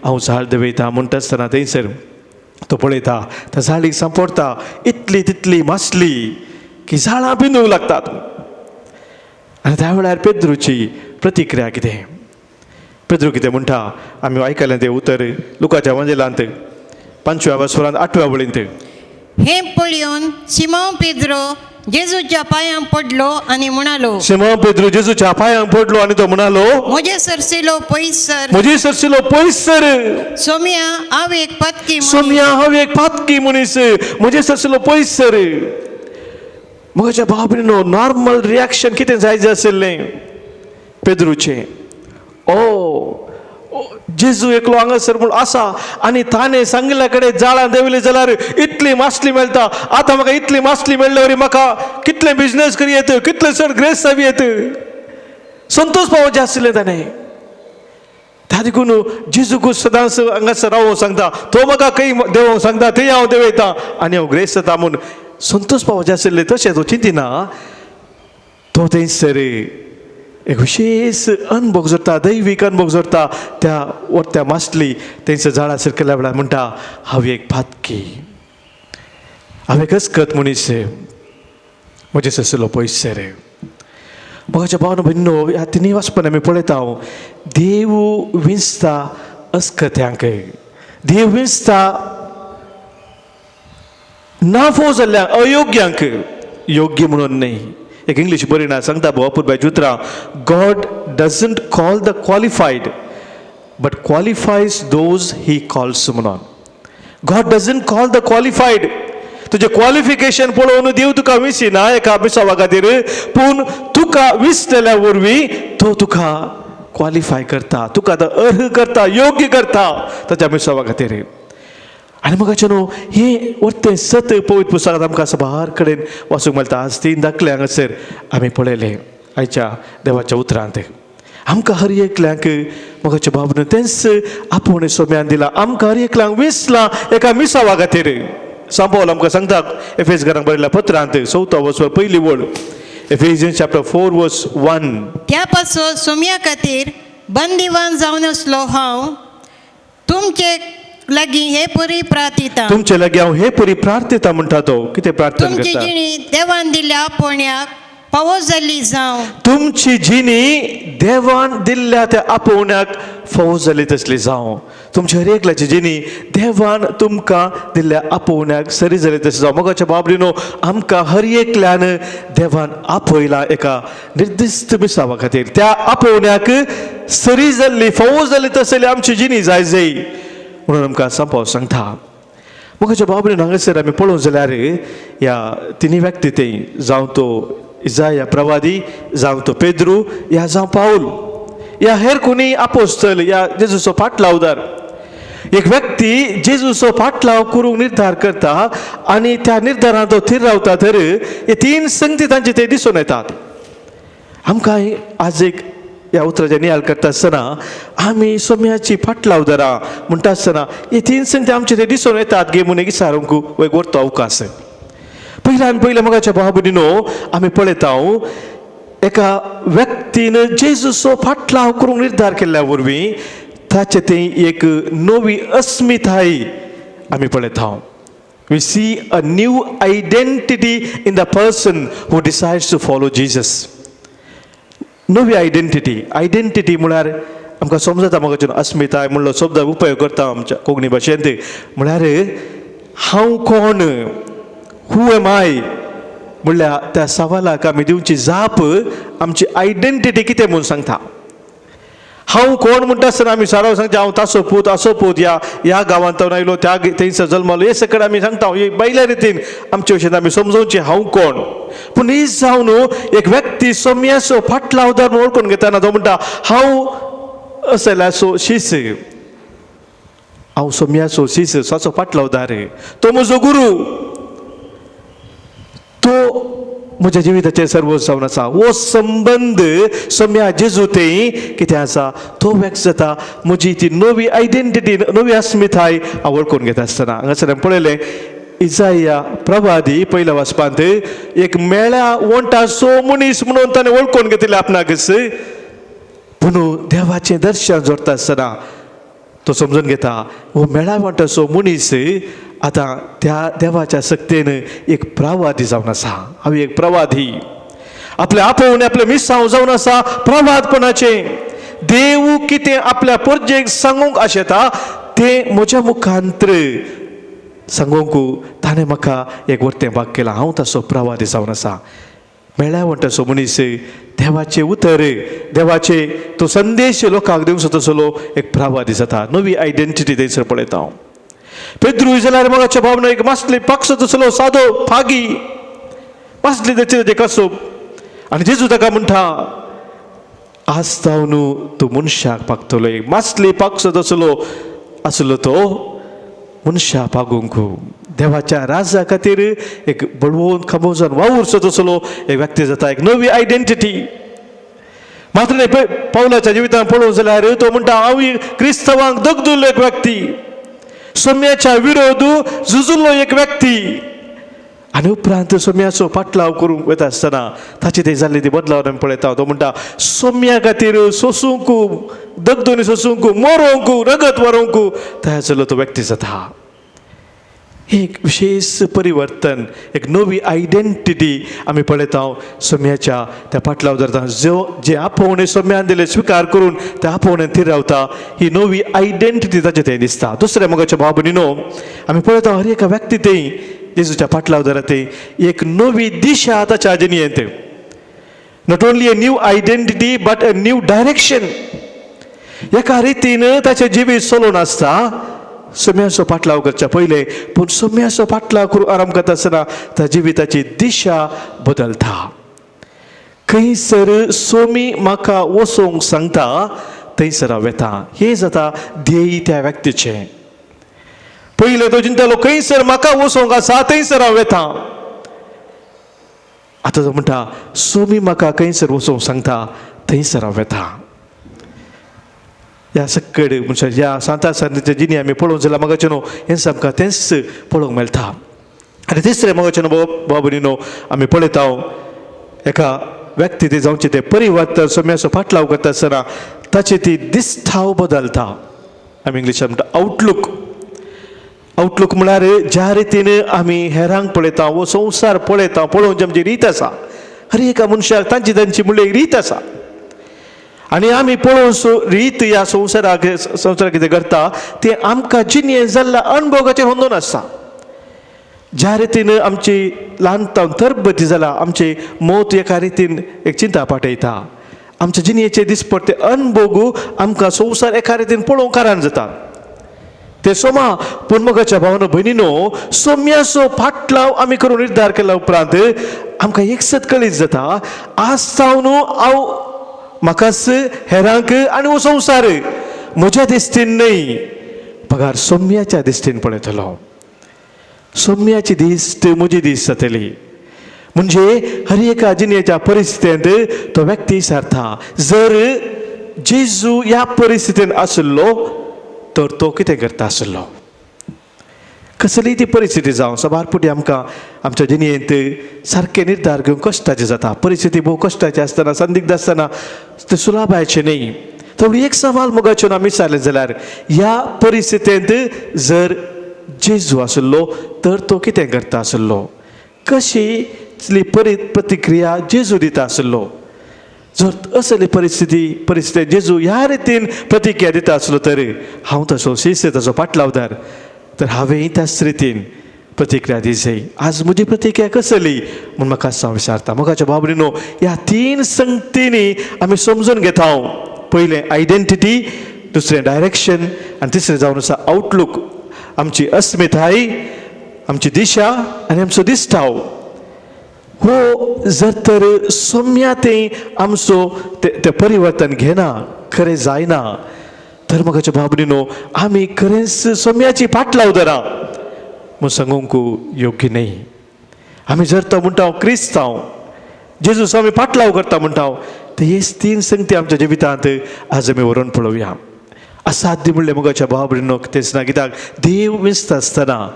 A: हांव जाळ देंवयता म्हणटा आसतना थंयसर तो पळयता त्या जाळीक सांपडटा इतली तितली मासली की जाळां पिंजूंक लागतात. आनी त्या वेळार पेद्रूची प्रतिक्रिया कितें? पेद्रू कितें म्हणटा आमी आयकलें तें उतर लुकाच्या वंजेलांत 5व्या वस्वरांत 8व्या वळींत.
D: हें पळयोवन सिमोन पेद्रो जेजूच्या पांयांक पडलो आनी म्हणालो,
A: सिमोन पेद्रू जेजूच्या पांयांक पडलो आनी तो म्हणालो
D: म्हजे सरसिलो पयस सर,
A: म्हजी सरसिलो पयस सर.
D: सोम्या हांव एक पातकी मनीस.
A: सोम्या हांव एक पातकी मनीस, म्हजे सरसिलो पयस सर. म्हज्या बाबरीनो नॉर्मल रिएक्शन कितें जायचें आशिल्लें पेद्रूचें. जेजू एकलो हांगासर म्हूण आसा आनी ताणें सांगल्या कडेन जाळां देंवली जाल्यार इतली मासली मेळटा. आतां म्हाका इतली मासली मेळ्ळे वरी म्हाका कितले बिजनेस करी येत, कितले चड ग्रेस जावी येत. संतोष पावचे आसले ताणें त्या देखून जेजूक सदांच हांगासर रावूंक सांगता तो म्हाका खंय देवोंक सांगता थंय हांव देवयतां आनी हांव ग्रेस जाता म्हूण संतोष पावचे आसले तशें तो चिंतिना तो थंयसर एक विशेष अनुभव जोडटा दैवीक अनुभव जोडटा त्या वरत्या मास्टली थंयसर झाडां सकयल्या वेळार म्हणटा हांव एक भातकी हांव एक अस्कत मनीस म्हजे ससलो पयस रे म्हज्या भावना भयणो ह्या तिनी वाचपन आमी पळयता हांव देव विंचता अस्कत्यांक देव विंचता नाफो जाल्ल्यांक अयोग्यांक योग्य म्हणून न्ही एक इंग्लीश बरयना सांगता भोवापूरबायची उतरां God doesn't call the qualified but qualifies those he calls म्हणून God doesn't call the qualified तुजें क्वॉलिफिकेशन पळोवन देव तुका विंचिना एका विसावा खातीर पूण तुका विंचलेल्या वरवीं तो तुका क्वॉलिफाय करता तुका अर्ह करता योग्य करता ताच्या विसावा खातीर आनी म्हाका न्हू हें वर्तें सत पवित्र पुस्तकांत आमकां सबार कडेन वाचूंक मेळटा आज 3 दाखले हांगासर आमी पळयलें आयच्या देवाच्या उतरांत आमकां हर एकल्यांक म्हाका बाबून तेंच आपूण सोम्यान दिला आमकां हर एकल्यांक विंचलां एका मिसावा खातीर सांपवल आमकां सांगता एफेसकारांक बरयल्ल्या पत्रांत 4 वचवर पयली वड एफेसियन्स चॅप्टर 4 वर्स 1
D: त्या पासत सोम्या खातीर बंदिवान जावन आसलो हांव तुमचे लागीं हे परी प्रार्थिता
A: तुमचे लागीं हांव हे परी प्रार्थिता म्हणटा तो कितें प्रार्थना
D: तुमची
A: करता
D: जिणी देवान दिल्या आपोवण्याक फावो जाल्ली जावं
A: तुमची जिणी देवान दिल्ल्या त्या आपोवण्याक फावो जाली तसली जावं तुमच्या हर एकल्याची जिणी देवान तुमकां दिल्ल्या आपोवण्याक सरी जाली तशी जावं मोगाच्या बाबरीनो आमकां हर एकल्यान देवान आपयला एका निर्दिश्ट मिसावा खातीर त्या आपोवण्याक सरी जाल्ली फावो जाली तसली आमची जिणी जाय जाय म्हणून आमकां सांपव सांगता मोगाच्या बाबरीन हांगासर आमी पळोवंक जाल्यार ह्या तिनी व्यक्ती थंय जावं तो इजाया प्रवादी जावं तो पेद्रू या जावं पाऊल या हेर कोणी आपोस्तल या जेजूचो फाटलावदार एक व्यक्ती जेजूचो फाटलाव करूंक निर्धार करता आनी त्या निर्धारांत तो थीर रावता तर हे 3 संगती तांचे ते दिसून येतात आमकां आज एक ह्या उतराचें नियाळ करता आसतना आमी सोम्याची फाटलावदारां म्हणटा आसतना हे 3 संगती आमचे ते दिसून येतात गे म्हणून विचारूंक एक व्हरतो अवकाश पयल्यान पयलें मोगाच्या भाव भयणीनो आमी पळयता एका व्यक्तीन जेजूचो फाटलाव करूंक निर्धार केल्ल्या वरवीं ताचे थंय एक नवी अस्मिताय आमी पळयता we see a new identity in the person who decides to follow Jesus नवी आयडेंटिटी म्हळ्यार आमकां समजता मोगाच्यान अस्मिताय म्हणलो शब्द उपयोग करता आमच्या कोंकणी भाशेंत म्हळ्यार हांव कोण हू एम आय म्हणल्यार त्या सवालाक आमी दिवची जाप आमची आयडेंटिटी कितें म्हूण सांगता हांव कोण म्हणटा आसतना आमी सारव सांगता हांव तासो पूत असो पूत ह्या गांवांत आयलो त्या थंयसर जल्मलो हे सकट आमी सांगता ही बैल्या रितीन आमचे भशेन आमी समजोवचें हांव कोण पूण ही जावन एक व्यक्ती सोम्याचो फाटलावदार म्हूण वळखून घेतना तो म्हणटा हांव असल्याचो शीस हांव सोम्याचो शीस स्वाचो फाटलावदार तो म्हजो गुरू तो म्हज्या जिविताचेर सर्वस्व जावन आसा हो संबंद सोम्या जेजू थंय कितें आसा तो व्यक्त जाता म्हजी ती नवी आयडेंटिटी नवी अस्मिताय हांव वळखून घेता आसतना हांगासर हांवें पळयलें इजाया प्रवादी पयल्या वाचपांत एक मेळ्या वंटाचो मनीस म्हणून ताणें वळखून घेतिल्लें आपणाकच पूण देवाचें दर्शन जोडटा आसतना तो समजून घेता हो मेळ्या वंटाचो मनीस आतां त्या देवाच्या सक्तेन एक प्रवादी जावन आसा हांव एक प्रवादी आपल्या आपोवणे आपले मिसांव जावन आसा प्रवादपणाचें देव कितें आपल्या परजेक सांगूंक आशेता तें म्हज्या मुखांतर सांगूंक ताणें म्हाका एक वर्तें भाग केलां हांव ताचो प्रवादी जावन आसा मेळ्या वंटाचो मनीस देवाचे उतर देवाचे तो संदेश लोकांक दिवंक सोदतलो एक प्रवादी जाता नवी आयडेंटिटी थंयसर पळयता हांव पेद्रू जाल्यार मोगाच्या भावना एक मासली पक्ष तसलो सादो फागी मासली तेचे कसोब आनी जेजू ताका म्हणटा आज जावन तूं मनशाक पागतलो एक मासली पक्ष तसलो आसलो तो मनशाक पागूंक देवाच्या राजा खातीर एक बळवून खमोजन वावूर तसलो एक व्यक्ती जाता एक नवी आयडेंटिटी मात्र नाही पावलाच्या जिवितान पळोवंक जाल्यार तो म्हणटा हांव क्रिस्तवांक दगदुल्लो एक व्यक्ती, सोम्याच्या विरोध झुजिल्लो एक व्यक्ती. आनी उपरांत सोम्याचो पाटलाव करूंक वता आसतना ताची ते जाल्ली ती बदलाव आमी पळयता. तो म्हणटा सोम्या खातीर सोसूंक, दगदुनी सोसूंक, मरोंक, रगत व्हरोंक तयार जाल्लो तो व्यक्ती जाता. एक विशेष परिवर्तन, एक नवी आयडेंटिटी आमी पळयता सोम्याच्या त्या पाटलाव धरता. जे आपोवणे सोम्यान दिले स्विकार करून त्या आपोवणे थंय रावता, ही नवी आयडेंटिटी ताचे थंय दिसता. दुसऱ्या मोगाच्या भाव भयणीनो, आमी पळयता हर एका व्यक्ती थंय जेजूच्या पाटलाव धरा थंय एक नवी दिशा ताच्या जिणेंत. Not only a new identity but a new direction. एका रितीन ताचें जिवीत चलोवन आसता सोम्याचो पाटलाव करच्या पयले, पूण सोम्याचो पाटलाव करून आराम करता आसतना त्या जिविताची दिशा बदलता. खंयसर सोमी म्हाका वचोंक सांगता थंयसर हांव वेता. हे जाता ध्येय त्या व्यक्तीचें. पयले तो चिंतलो खंयसर म्हाका वचोंक आसा थंयसर हांव वेता. आतां तो म्हणटा सोमी म्हाका खंयसर वचोंक सांगता थंयसर हांव वेता. ह्या सकड म्हणजे ह्या सांता सारनीच्या जिणी आमी पळोवंक जाल्यार मगाचे न्हू हें आमकां तेंच पळोवंक मेळटा. आनी तिसरें मगाचे न्हू भाव भयणीनो, आमी पळयता एका व्यक्ती ते जावचे ते परिवर्तन सोम्याचो पाटलाव करता आसतना ताची ती दिसठाव बदलता. आमी इंग्लिशान म्हणटा आउटलूक. आउटलूक म्हळ्यार ज्या रितीन आमी हेरांक पळयता वो संवसार पळयता, पळोवंची आमची रीत आसा. हर एका मनशाक तांची म्हणल्यार एक रीत आसा. आनी आमी पळोवन रीत ह्या संवसाराक कितें करता तें आमकां जिणेंत जाल्ल्या अणभवाचेर होंदून आसता. ज्या रितीन आमची ल्हानपण तरबती जाला, आमचे मौत एका रितीन एक चिंता पाठयता. आमच्या जिणेचे दिसपट्टे अणभव आमकां संवसार एका रितीन पळोवंक कारण जाता. ते सोमा पूण मोगाच्या भावनो भयणीनो, सोम्याचो पाटलाव आमी करून निर्धार केल्या उपरांत आमकां एक सत कळीत जाता, आज सावन हांव म्हाकाच हेरांक आनी हो संवसार म्हज्या दिश्टीन न्हय, पगार सोम्याच्या दिश्टीन पळयतलो. सोम्याची दिश्ट म्हजी दिश्ट जातली. म्हणजे हर एका जिणेच्या परिस्थितींत तो व्यक्ती सारता. जर जेजू ह्या परिस्थितीन आसलो तर तो कितें करता आसलो. कसली ती परिस्थिती जावं, सबारपुटी आमकां आमच्या जिणेंत सारके निर्धार घेवंक कश्टाचे जाता. परिस्थिती भोव कश्टाची आसतना, संदिग्ध आसतना ते सुलाभायचे न्ही. थोडी एक सवाल मोगाच्यो आमी विचारले जाल्यार ह्या परिस्थितींत जर जेजू आसलो तर तो कितें करता आसलो. कशी प्रतिक्रिया जेजू दिता आसलो. जर असली परिस्थिती जेजू ह्या रितीन प्रतिक्रिया दिता आसलो तर हांव तसो शिस्त ताचो पाटलावदार तर हांवें त्याच रितीन प्रतिक्रिया दिवची. आज म्हजी प्रतिक्रिया कसली म्हूण म्हाका हांव विचारता. मोगाच्या भाव भयणीनो, ह्या तीन संगतींनी आमी समजून घेता. पयलें आयडेंटिटी, दुसरें डायरेक्शन आनी तिसरें जावन आसा आउटलूक. आमची अस्मिताय, आमची दिशा आनी आमचो दिसठाव. हो जर तर सोम्या तें आमचो तें परिवर्तन घेना, खरें जायना तर मोगाच्या भाव भयणीनो आमी खरेंच सोम्याची पाटलाव धरा म्हूण सांगूंक योग्य न्ही. आमी जर तो म्हणटा क्रिस्तांव, जेजूस आमी पाटलाव करता म्हणटा ते हे तीन संगती आमच्या जिवितांत आज आमी व्हरून पळोवया. असाध्य म्हणलें मोगाच्या भाव भयणीनो तेच ना. कित्याक देव विसता आसतना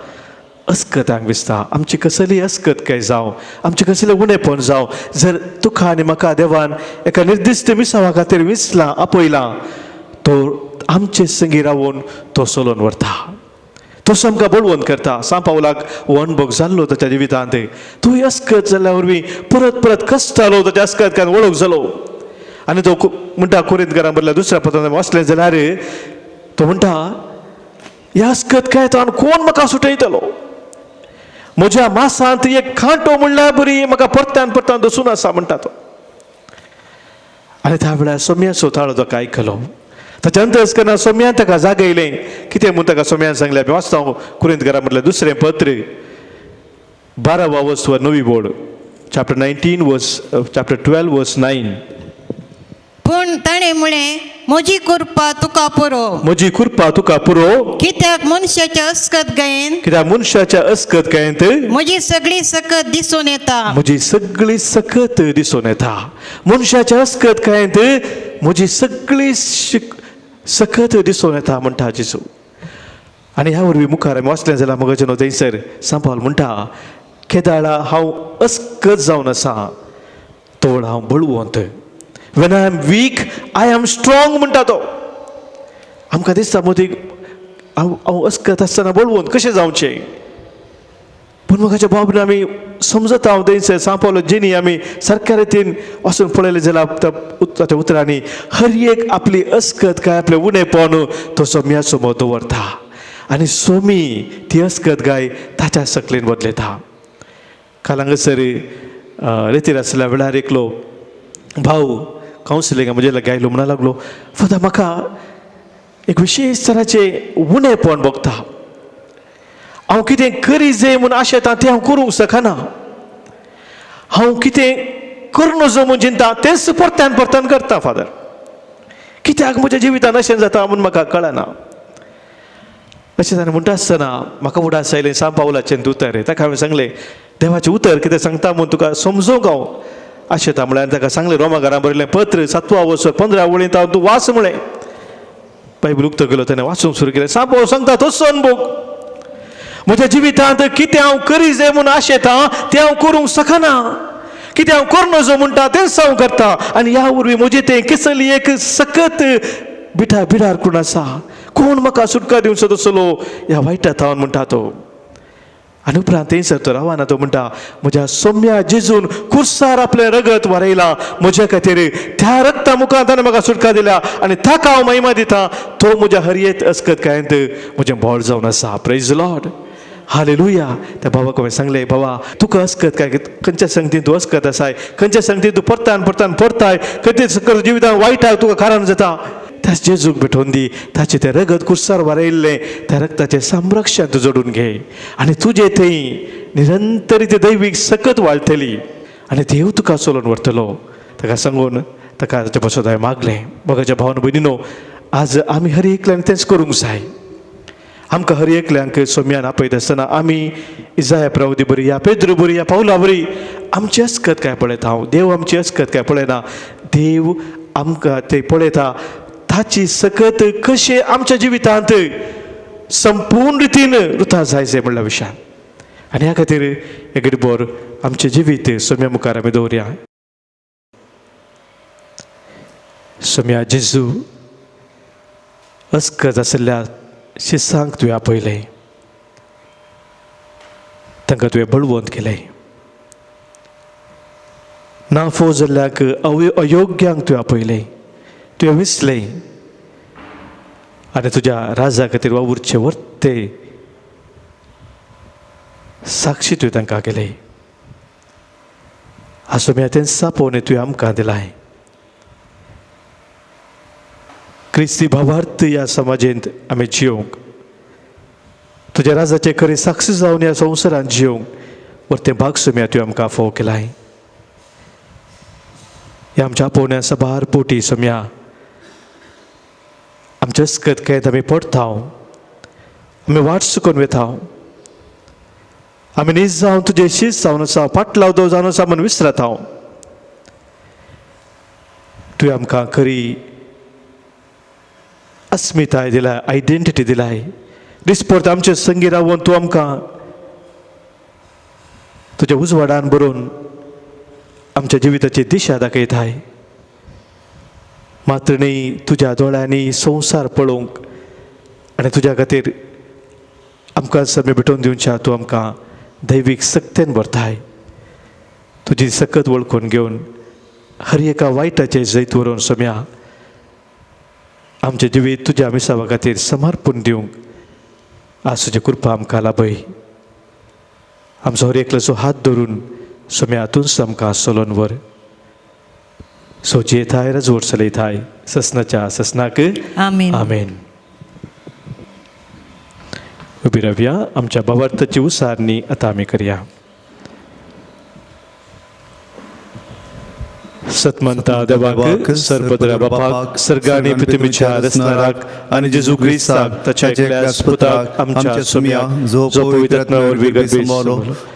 A: अस्कत हांगा दिसता. आमची कसली अस्कत काय जावं, आमचें कसलें उणेपण जावं, जर तुका आनी म्हाका देवान एका निर्दिश्ट मिसावा खातीर विसलां, आपयलां, तो आमचे संगी रावून तो चलोवन व्हरता. तो आमकां बळवंत करता. सा पावलाक हो अणभव जाल्लो ताच्या जिवितांत. तूं अस्कत जाल्ल्या वरवीं परत परत कश्ट जालो ताच्या अस्कतकान वळख जालो. आनी तो म्हणटा कोरिंथकारां बरयल्या दुसऱ्या पत्रांत वाचलें जाल्यार तो म्हणटा ह्या अस्कतकायेंतल्यान कोण म्हाका सुटयतलो. म्हज्या मासांत एक खांटो म्हणल्यार बरी म्हाका परत्यान परत्यान दसून आसा म्हणटा तो. आनी त्या वेळार सोम्याचो ताळो ताका आयकलो. ताच्या अंतस्करणांत सोम्यान ताका जागयलें. कितें म्हूण ताका सोम्यान सांगलें आमी वाचता कोरिंथकारां म्हटलें दुसरें पत्र 12 वर्स 9 बोर्ड चॅप्टर 12 वर्स 9.
D: पूण ताणें म्हळें म्हजी कुरपा तुका पुरो.
A: म्हजी कुरपा तुका पुरो.
D: कित्याक मनशाच्या अस्कत गायन
A: कित्याक मनशाच्या अस्कत गायंत
D: म्हजी सगळी सकत दिसून येता.
A: म्हजी सगळी सकत दिसून येता. मनशाच्या अस्कत गायंत म्हजी सगळी सकत दिसून येता म्हणटा जेजू. आनी ह्या वरवीं मुखार आमी वाचलें जाल्यार मगाचे न्हू थंयसर सान पावल म्हणटा केदाळा हांव अस्कत जावन आसा तोड हांव बळवंत. When I am weak I am strong म्हणटा तो. आमकां दिसता मदीं हांव अस्कत आसतना बळवंत कशें जावचें. पूण मगाच्या बाबतींत आमी समजता हांव थंयसर सान पावलो जेनी आमी सारक्या रितीन वचून पळयलें जाल्यार त्या उतरांनी हर एक आपली अस्कत काय आपलें उणेपण तो सोम्या समोर दवरता आनी सोमी ती अस्कत गाय ताच्या सकलेन बदलयता. काल हांगासर रितीर आसल्या वेळार एकलो भाव कावन्सिलिंगा म्हजे लागीं आयलो म्हणूंक लागलो फादर म्हाका एक विशेश तराचें उणेपण भोगता. हांव कितें करी जाय म्हूण आशेता तें हांव करूंक शकना. हांव कितें करनो जो म्हूण चिंता तेंच परत्यान परत्यान करता फादर. कित्याक म्हज्या जिवितान अशें जाता म्हूण म्हाका कळना. अशें जालें म्हणटा आसतना म्हाका उडास आयलें सान पावलाचें उतर. ताका हांवें सांगलें देवाचें उतर कितें सांगता म्हूण तुका समजोवंक हांव आशेता म्हळ्यार ताका सांगलें रोमाकारां बरयलें पत्र 7 वर्सर 15 वळींत हांव तूं वाच म्हळें. बायबल उक्तो गेलो तेणें वाचूंक सुरू केलें. सान पावल सांगता तसो अनुभव म्हज्या जिवितांत कितें हांव करी जाय म्हूण आशेता तें हांव करूंक शकना. कितें हांव करनो जो म्हणटा तेंच हांव करता. आनी ह्या वरवीं म्हजें तें कसली एक सकत बिडार करून आसा. कोण म्हाका सुटका दिवचो तसलो ह्या वायटांत हांव म्हणटा तो. आनी उपरांत थंयसर तो रावाना तो म्हणटा म्हज्या सोम्या जेजून कुर्सार आपलें रगत वारयलां म्हज्या खातीर. त्या रगता मुखार ताणें म्हाका सुटका दिल्या आनी ताका हांव महिमा दिता. तो म्हज्या हरयेत अस्कत गायंत म्हजें बोळ जावन आसा. Praise the Lord. हालेलुया. त्या बाबाक हांवें सांगलें बाबा तुका अस्कत काय खंयच्या संगतीन तूं अस्कत आसाय खंयच्या संगतीन तूं परतान पडताय खंयच्या जिवितांत वायटाक तुका कारण जाता त्याच जेजूक भेटोवन दी. ताचें तें रगत कुर्सार वारयल्लें त्या रगताचें संरक्षण तूं जोडून घे आनी तुजें थंय निरंतर ती दैवीक सकत वाळटली आनी देव तुका चलोवन व्हरतलो. ताका सांगून ताका ताचे पासून हांवें मागलें. बगाच्या भावन भयणीनो आज आमी हर एकल्यान तेंच करूंक जाय. आमकां हर एकल्यांक सोम्यान आपयता आसतना आमी इजाया प्रवदी बरी या पेद्रू बरी या पावला बरी आमची अस्कत काय पळयता हांव. देव आमची अस्कत काय पळयना. देव आमकां ते पळयता ताची सकत कशें आमच्या जिवितांत संपूर्ण रितीन रुता जायचे म्हणल्या विशयान. आनी ह्या खातीर एक घडीभर आमचें जिवीत सोम्या मुखार आमी दवरया. सोम्या जेजू अस्कत आसल्या शिसांक तुवें आपयलें. तांकां तुवें बळवंत केलें. नाफो जाल्ल्याक अयोग्यांक तुवें आपयलें. तुवें विसलें आनी तुज्या राजा खातीर वावुरचे वर्ते साक्षी तुवें तांकां केली. आसोम्या तें सापोवन तुवें आमकां दिलाय. क्रिस्ती भावार्थ ह्या समाजेंत आमी जियोंक तुज्या राजाचे खरें साक्षी जावन ह्या संवसारांत जियोंक वर्तें भाग सोम्या तुवें आमकां फोव केलाय. ह्या आमच्या आपोवण्या सबार पोटी सोम्या आमचे अस्कत काय आमी पडता आमी वाट चुकोवन वेता. आमी नीज जावन तुजे शीस जावन आसा फाटलाव दो जावन आसा म्हूण विसरता. तुवें आमकां खरी अस्मिताय दिलाय आयडेंटिटी दिलाय. दिसपरत आमचे संगी रावून तूं आमकां तुज्या उजवाडान बरोवन आमच्या जिविताची दिशा दाखयताय. मात्र न्ही तुज्या दोळ्यांनी संवसार पळोवंक आनी तुज्या खातीर आमकां समय भेटोवन दिवच्या तूं आमकां दैवीक सक्तेन भरताय. तुजी सकत वळखून घेवन हर एका वायटाचे जैत व्हरून सोम्या आमचें जिवीत तुज्या मिसावा खातीर समर्पण दिवंक आज तुजी कृपा आमकां लाभय. आमचो हर एकल्याचो हात धरून सोम्या तूंच आमकां चलोवन व्हर. सो जेथाय रजवट चलयताय ससनाच्या ससनाक
D: आमेन.
A: आमेन. उबी रावया. आमच्या भावार्थाची उसारणी आतां आमी करया. सतमंता देवाक सर्वद्रा बापाक सर्गानी पृथ्वीच्या रचणाराक आणि जेजू ख्रिस्ताक ताच्या एकल्या पुत्राक आमच्या सुम्या जो पवित्रात्म्यावर विगत संभालो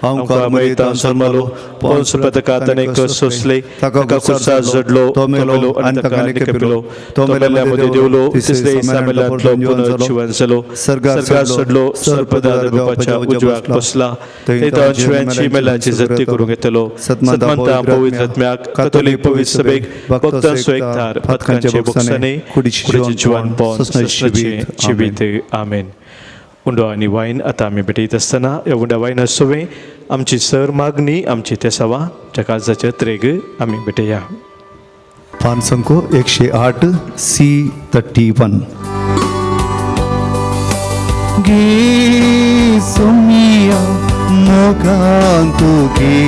A: आमकां मयता संभालो पोंस पतकात अनेक सोसले ताका कुसा जडलो तो मेलो आणि ताका निकपिलो तो मेल्यामध्ये देवलो तिसरे सामेलातलो पुनर्जीवन जालो सर्गात सडलो सर्वद्रा बापाच्या उजव्याक बसला तेता अंशव्यांची मेलाची जप्ती करून घेतलो सतमंता पवित्रात्म्याक कॅथोलिक पवित्र सभेक भक्तां सोयेकतार पथकांचे बोक्साने कुडीचे जीवन पॉन सस्नाचे जिवीत आमेन. उंडो आनी वायन आतां आमी भेटयत आसतना ह्या उंड्या वायना सोवे आमची सर मागणी आमची तेसावा च्या काळजाच्या त्रेग आमी भेटया.
B: पान संको 108 C31. गे सोमिया मोगान तुगे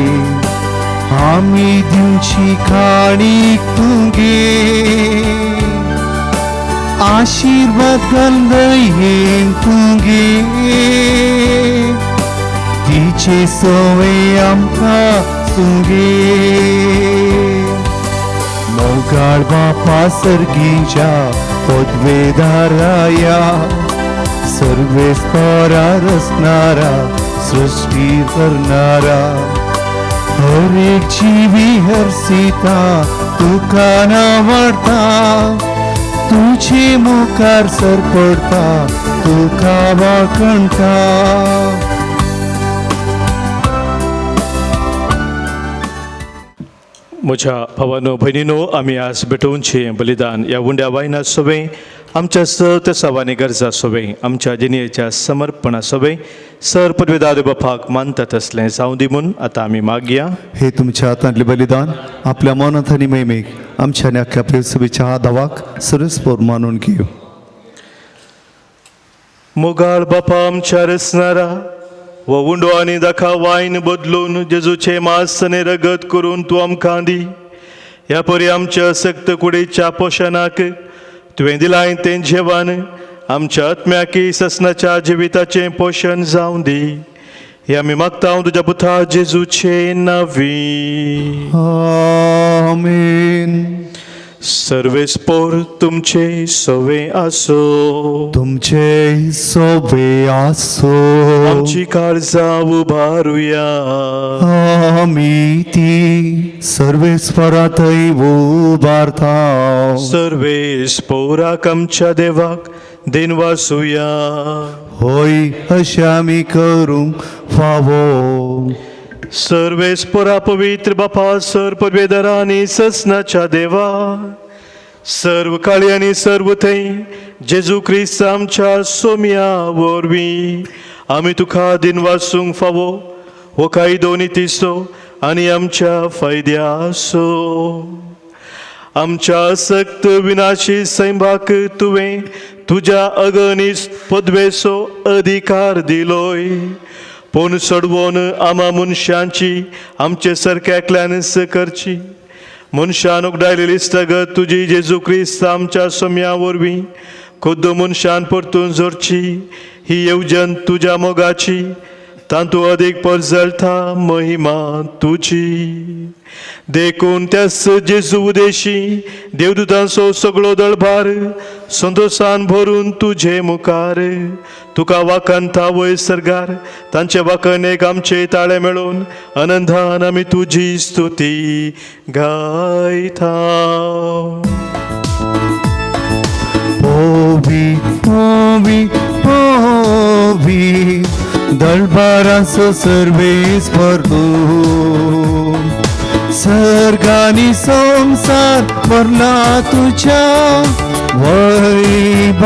B: आमी दिवची खाणीक तुगे आशीर्वाद घालून तुगे तिचे सवय आमकां तुगे मोगाळ बापा सर्गीच्या पदवेदाराया सर्वेस्परा रचणारा सृष्टी करणारा हर एक जीवी हरसिता तुका नावाडता तुझे मुखार सर पडता तुका वाकणटा.
A: म्हज्या भावानो भयणीनो आमी आज भेटोवनचे बलिदान ह्या उंड्या वायना सोवे आमच्या सत सवानी गरजा सोवे आमच्या जिणेच्या समर्पणा सोवे सर पदवेदार बापाक मानतात असलें जावं दी म्हूण आतां आमी मागया.
B: हे तुमच्या हातांतले बलिदान आपल्या मनांत आनी मैमेक आमच्या नाक्या पृथ्वीच्या आदावाक सरस्पोर मानून घेव.
A: मोगाळ बापा आमच्या रचणारा वो उंडो आनी दाखा वायन बदलून जेजूचे मांस आनी रगत करून तूं आमकां दी. ह्या परी आमच्या सक्त कुडीच्या पोशनाक तुवें दिलाय तें जेवण आमच्या आत्म्याकी ससनाच्या जिविताचें पोशण जावं दी. हे आमी मागता तुज्या पुता जेजूचे नांवी.
B: आमेन.
A: सर्वेस्पोर तुमचे सोवे आसो
B: तुमचे सोबे आसो
A: आमची काळजां उबारुया
B: आमी ती सर्वेस्परांतय उबारता.
A: सर्वेस्पोराक आमच्या देवाक देन वासुया.
B: होय अशें आमी करूंक फावो.
A: सर्वेस्पोरा पवित्र बापा सर पदवेदारा आनी ससनाच्या देवा सर्व काळी आनी सर्व थंय जेजू क्रिस्त आमच्या सोम्या वरवीं आमी तुका दिन वासूंक फावो हो कायदो नितीसो आनी आमच्या फायद्यासो. आमच्या सक्त विनाशी सैमाक तुवें तुज्या अगणित पदवेचो अधिकार दिलोय पूण सोडवून आमा मनशांची आमचे सारक्याकल्यान करची. मनशान उगडायलेली इश्टगत तुजी जेजू क्रिस्त आमच्या सोम्या वरवीं खुद्द मनशान परतून जोडची. ही येवजण तुज्या मोगाची तांतू अदीक परजळटा महिमा तुजी. देखून त्यास जेजू उदेशी देवदूतांचो सगळो दळभार संतोषान भरून तुझे मुखार तुका वाकनता वय सरगार तांचे वाकणेक आमचे ताळे मेळून आनंदान आमी तुजी स्तुती गायता.
B: ओवी ओवी ओवी दळबारांचो सर्वेस्पर तूं सर्गानी संसार भरला तुझ्या वैभवान.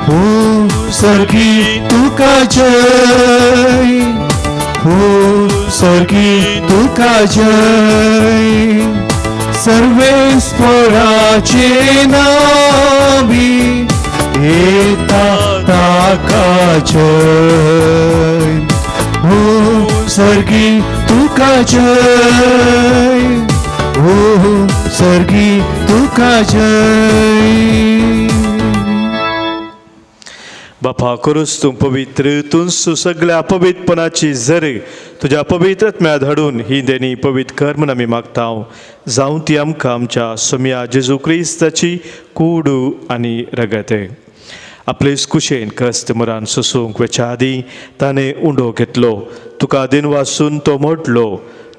B: हो सर्गी तुका जय हो सर्गी तुका जय सर्वेस्पराचे नावी येता ताका जय. हो सर्गी तुका जय हो सर्गी तुका जय.
A: बापा करूस तूं पवित्र तूं सगळ्या अपवित्रपणाची झर तुज्या पवित्र आत्म्यात हाडून ही देणी पवित्र कर म्हूण आमी मागतांव जावं ती आमकां आमच्या सोम्या जेजू क्रिस्ताची कूड आनी रगत आपले कुशेन कस्त मुरान सोसूंक वेच्या आदी ताणें उंडो घेतलो तुका दिन वासून तो मोडलो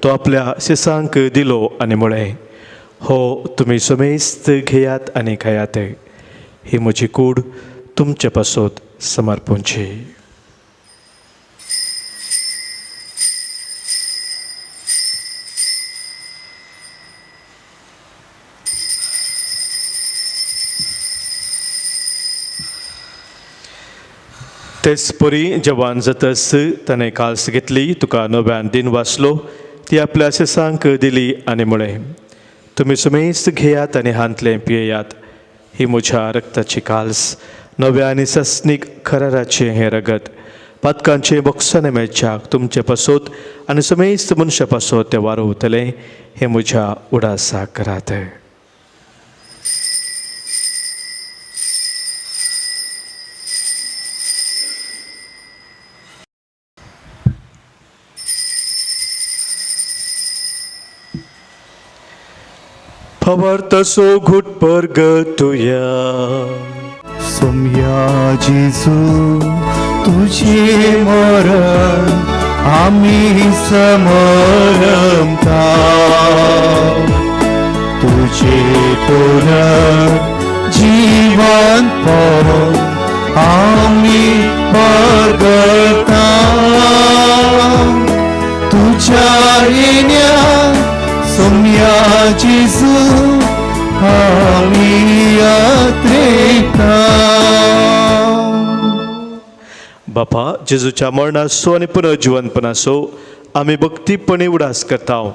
A: तो आपल्या शिसांक दिलो आनी म्हळें हो तुमी समेस्त घेयात आनी खायात ही म्हजी कूड तुमचे पासत समर्पूंची तेच परी जवान जातस ताणें काल्स घेतली तुका नव्यान दिन वाचलो ती आपल्या शिसांक दिली आनी म्हळें तुमी समेस्त घेयात आनी हांतलें पियेयात ही म्हज्या रक्ताची काल्स नव्या आनी सस्नीक खराराचें हें रगत पातकांचे बक्षाने मेळच्याक तुमचे पासत आनी समेस्त मनशा पासत तें वारोवतलें हें म्हज्या उडासाक करात Favartaso gut परगतुया
B: सोम्या जेजू तुझे मरण आम्ही समरमता तुझे पुनर् जीवन पावून आम्ही परगता तुझ्या येण्यात सोम्या जेजू आम्ही यात्रेता
A: बापा जेजूच्या मरणासो आनी पुनर्जीवनपणासो आमी भक्तीपणे उडास करताव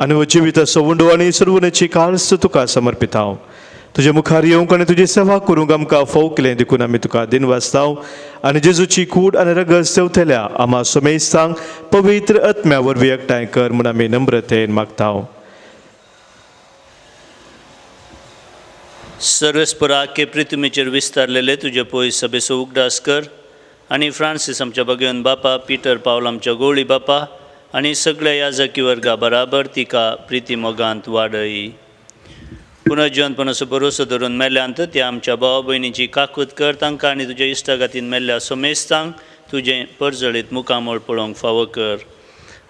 A: आनी हो जिविताचो उंडो आनी सर्वनेची काळस तुका समर्पिताव तुजे मुखार येवंक आनी तुजी सेवा करूंक आमकां फोवकलें देखून आमी तुका दिन वाचताव आनी जेजूची कूड आनी रगत सेवतल्या आमा समेस्तांक पवित्र आत्म्या वरवीं एकठांय कर म्हूण आमी नम्रतेन मागताव
E: सर्वेस्पराके पृथ्वीचेर विस्तारलेले तुजे पयस सभेचो उगडास कर आनी फ्रांसीस आमच्या भगवन बापा पिटर पावल आमच्या गवळी बापा आनी सगळ्या याजकी वर्गा बराबर तिका प्रिती मोगांत वाडय पुनर्जीवनपणाचो भरोसो धरून मेल्यांत त्या आमच्या भावा भयणीची काकूत कर तांकां आनी तुज्या इश्टागातीन मेल्ल्या सोमेस्तांक तुजें परजळीत मुखामोळ पळोवंक फावो कर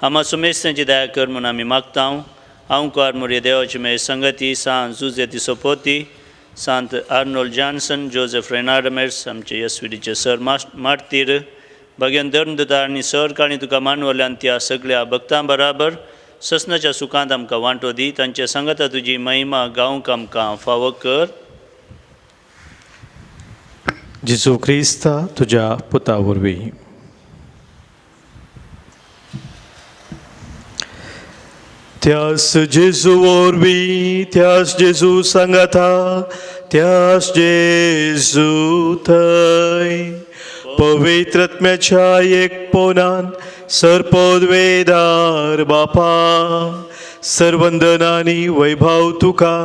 E: आमा सोमेस्तांची दया कर म्हूण आमी मागतांव हांव कार्मुर्य देवाची मेळ संगती सांत जुझेती सोपोती सांत आर्नोल्ड जॉन्सन जोसेफ रेनार्डमेर्स आमचे यस्विडीचे सर मार्तीर भगवान धर्मदूता आनी सर काणी तुका मानवल्यान त्या सगळ्या भक्तां बराबर ससनाच्या सुखांत आमकां वांटो दी तांचे संगता तुजी महिमा गावंक आमकां फावो कर
A: जेजू क्रिस्ता तुज्या पुता वरवीं त्यास जेजू वरवीं त्यास जेजू सांगाता त्यास जेजू थंय पवित्र आत्म्याच्या एकपणान सरपदवेदार बापा सर्वंदनानी वैभव तुका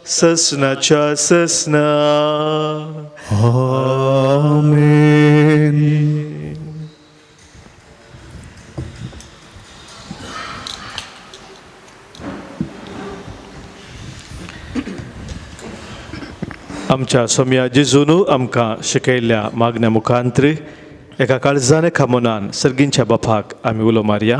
A: ससनाच्या ससना
B: आमेन
A: आमच्या सोम्या जेजून आमकां शिकयल्ल्या मागण्या मुखांतर एका काळजाने खामोनान सर्गींच्या बापाक आमी उलो मारया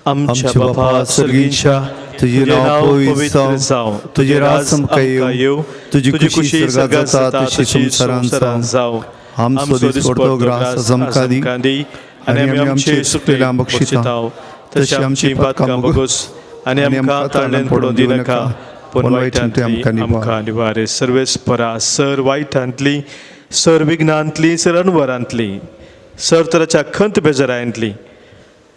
A: आमच्या बापा सर्गींच्या
B: तुझे नाव पवित्र जावं तुझे राज आमकां येवं तुझी खुशी स्वर्गांत जाता तशी संवसारांत जावं आमचो दिसपडटो ग्रास आमकां दी आनी आमी आमचे सुकलेल्या बक्षितांव तशी आमची पातकां बगोस आनी आमकां ताळ्यान पडोवंक दिनाका पण वायटांतली आमकां
A: निवारे सर्वेस्परा सर वायटांतली सर विघ्नांतली सर अनवरांतली सर तराच्या खंत बेजारांतली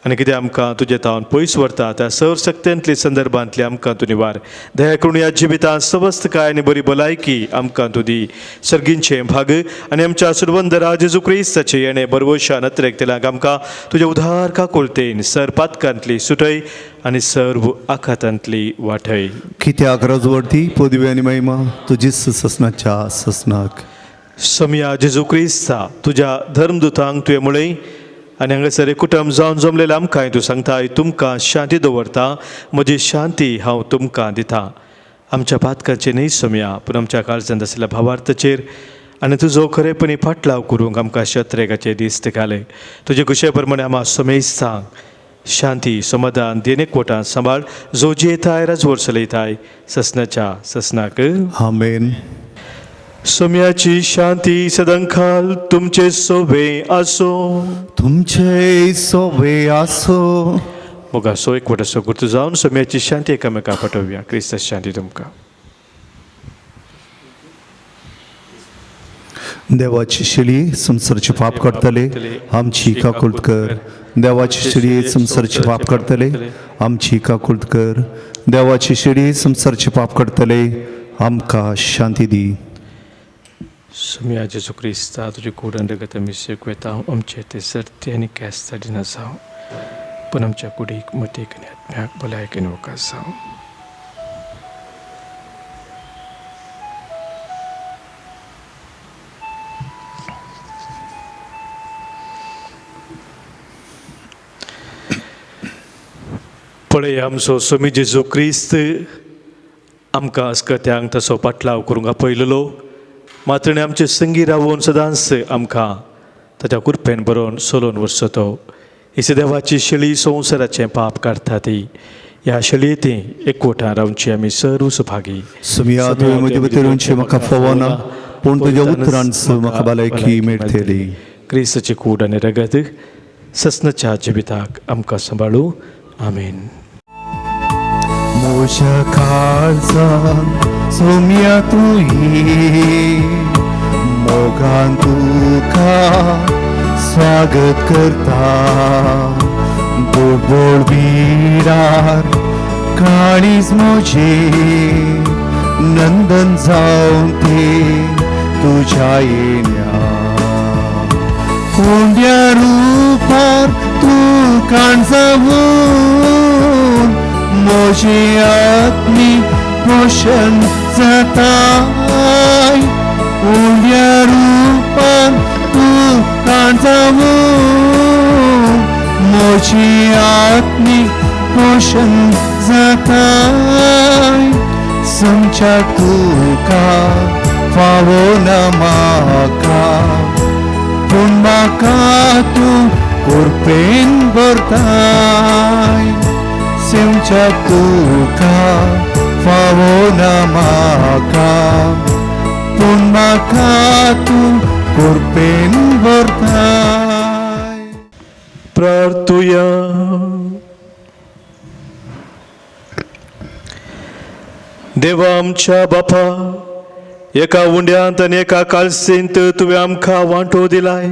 A: आनी कितें आमकां तुजे तावन पयस व्हरता त्या सर शक्त्यांतली संदर्भांतली आमकां तूं निवार दया करून ह्या जिवितांत सवस्थकाय आनी बरी भलायकी आमकां तूं दी सर्गींचे भाग आनी आमच्या सुरवंदरा जेजू क्रिस्ताचे येणे बरवशा नत्रेक तेलांक आमकां तुजे उधार काकुळतेन सर पातकांतली सुटय आनी सर्व आखातांतली वाटय
B: कित्याक रजवडती पदवी आनी महिमा तुजीच ससनाच्या ससनाक
A: समया जेजू क्रिस्ता तुझ्या धर्मदुतांक तुवेमुळे आनी हांगासर कुटुंब जावन जमलेले आमकांय तूं सांगताय तुमकां शांती दवरता म्हजी शांती हांव तुमकां दितां. आमच्या पातकांचेर न्ही समया पूण आमच्या काळजांत आशिल्ल्या भावार्थाचेर आनी तुजो खरेपणी फाटलाव करूंक आमकां शत्रेगाचे दीस घाले. तुजे कुशे प्रमाणे आमी समेस्तांक शांती समाधान देन एकवटां सांबाळ जोजी येताय राजवर चलयताय ससनाच्या ससनाक
B: आमेन.
A: सोम्याची शांती सदांखाल तुमचे सोबे आसो.
B: तुमचे सोबे आसो.
A: मोगा सो एकवटा सो गुर्तू जावन सोम्याची शांती एकामेका पाठोवया. क्रिस्त शांती तुमकां.
B: देवाची शिडी संसारचे पाप करतले आमची काकुळत कर. देवाची शिडी संसारचे पाप करतले आमची काकुळत कर. देवाची शिडी संसारचे पाप करतले आमकां शांती दी.
A: सोम्या जेजू क्रिस्ता तुजी कूड अंडगत आमी शेकवेता आमचे ते सर्ती आनी केस्त दिना जावं पूण आमच्या कुडीक मतीक आनी आत्म्याक भलायकेन वकास जावं. पळय आमचो सोमी जेजू क्रिस्त आमकां अस्कत्यांक तसो पाटलाव करूंक आपयलेलो मात्र आमचे संगी रावून सदांच आमकां ताच्या कुरपेन बरोवन सोलोवन वचचो तो. ही देवाची शिळी संवसाराचें पाप काडटा ती. ह्या शिळयेती एकवटां रावची आमी सर्व सुभागी.
B: समया तुवें म्हजे भितर म्हाका फोवना पूण तुज्या उतरांच म्हाका भलायकी मेळटली.
A: क्रिस्ताची कूड आनी रगत ससनाच्या जिविताक आमकां सांबाळू. आमेन.
B: मोशा काळजांत सोम्या तुये मोगान तुका स्वागत करता. बोड बिडार काळीज म्हजे नंदन जावन ते तुज्या येण्या. कोंड्या रुपार तूं काण जावून म्हजे आत्मी रोशन जाताय. कोंड्या रुपार तूं काण जावून म्हजी आत्मी रोशन जाताय. समच्या तुका फावो ना म्हाका पूण म्हाका तूं कुरपेन भरताय. सेवच्या तुका फावो ना म्हाका पूण म्हाका तूं कुरपेन भरताय.
A: प्रार्थुया. देवा आमच्या बापा एका उंड्यांत आनी एका काळसेंत तुवें आमकां वांटो दिलाय.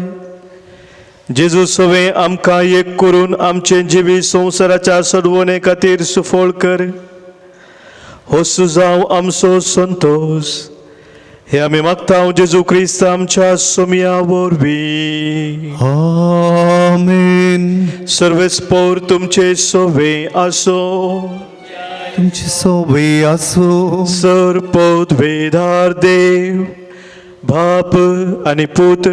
A: जेजू सवे आमकां एक करून आमचे जिवी संवसाराच्या सडवणे खातीर सुफोळ कर. हो जावं आमचो संतोष हे आमी मागता जेजू क्रिस्त आमच्या सोम्या वरवीं.
B: आमेन.
A: सर्वेस्पोर तुमचे सोवे आसो.
B: तुमचे सोबे आसो.
A: सरपोत वेदार देव बाप आनी पूत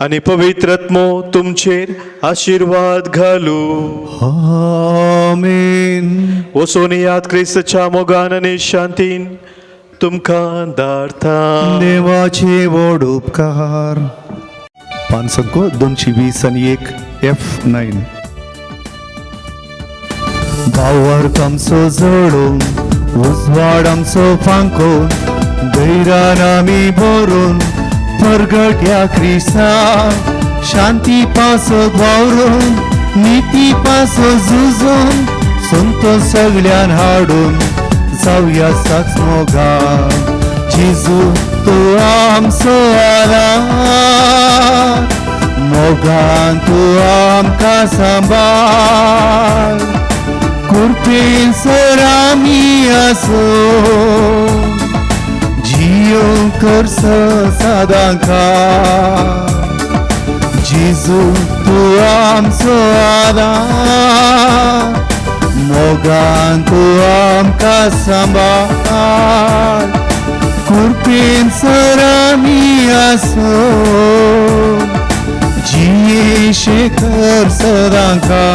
A: आनी पवित्रात्मो तुमचेर आशिर्वाद घालू.
B: आमेन.
A: वचून याद क्रिस्ताच्या मोगान आनी शांतीन तुमकां धाडटा.
B: देवाचे व्हड उपकार. पानसंको 221 F9. भावार्थ आमचो जळोवन उजवाड आमचो फांकोन धैर्यान आमी भरून परगट्या क्रिस्ता. शांती पासो वावरून नीती पासो झुजून संतोष सगळ्यान हाडून जावया साच मोगान. जेजू तूं आमचो आदार मोगान तूं आमकां सांबाळ. कुरपेन सर आमी आसो जियो कर सदांकाळ. जेजू तूं आमचो आदार मोगान तूं आमकां सांबाळ. कुर्पेन सरामी आसो जिये शेखर सदांका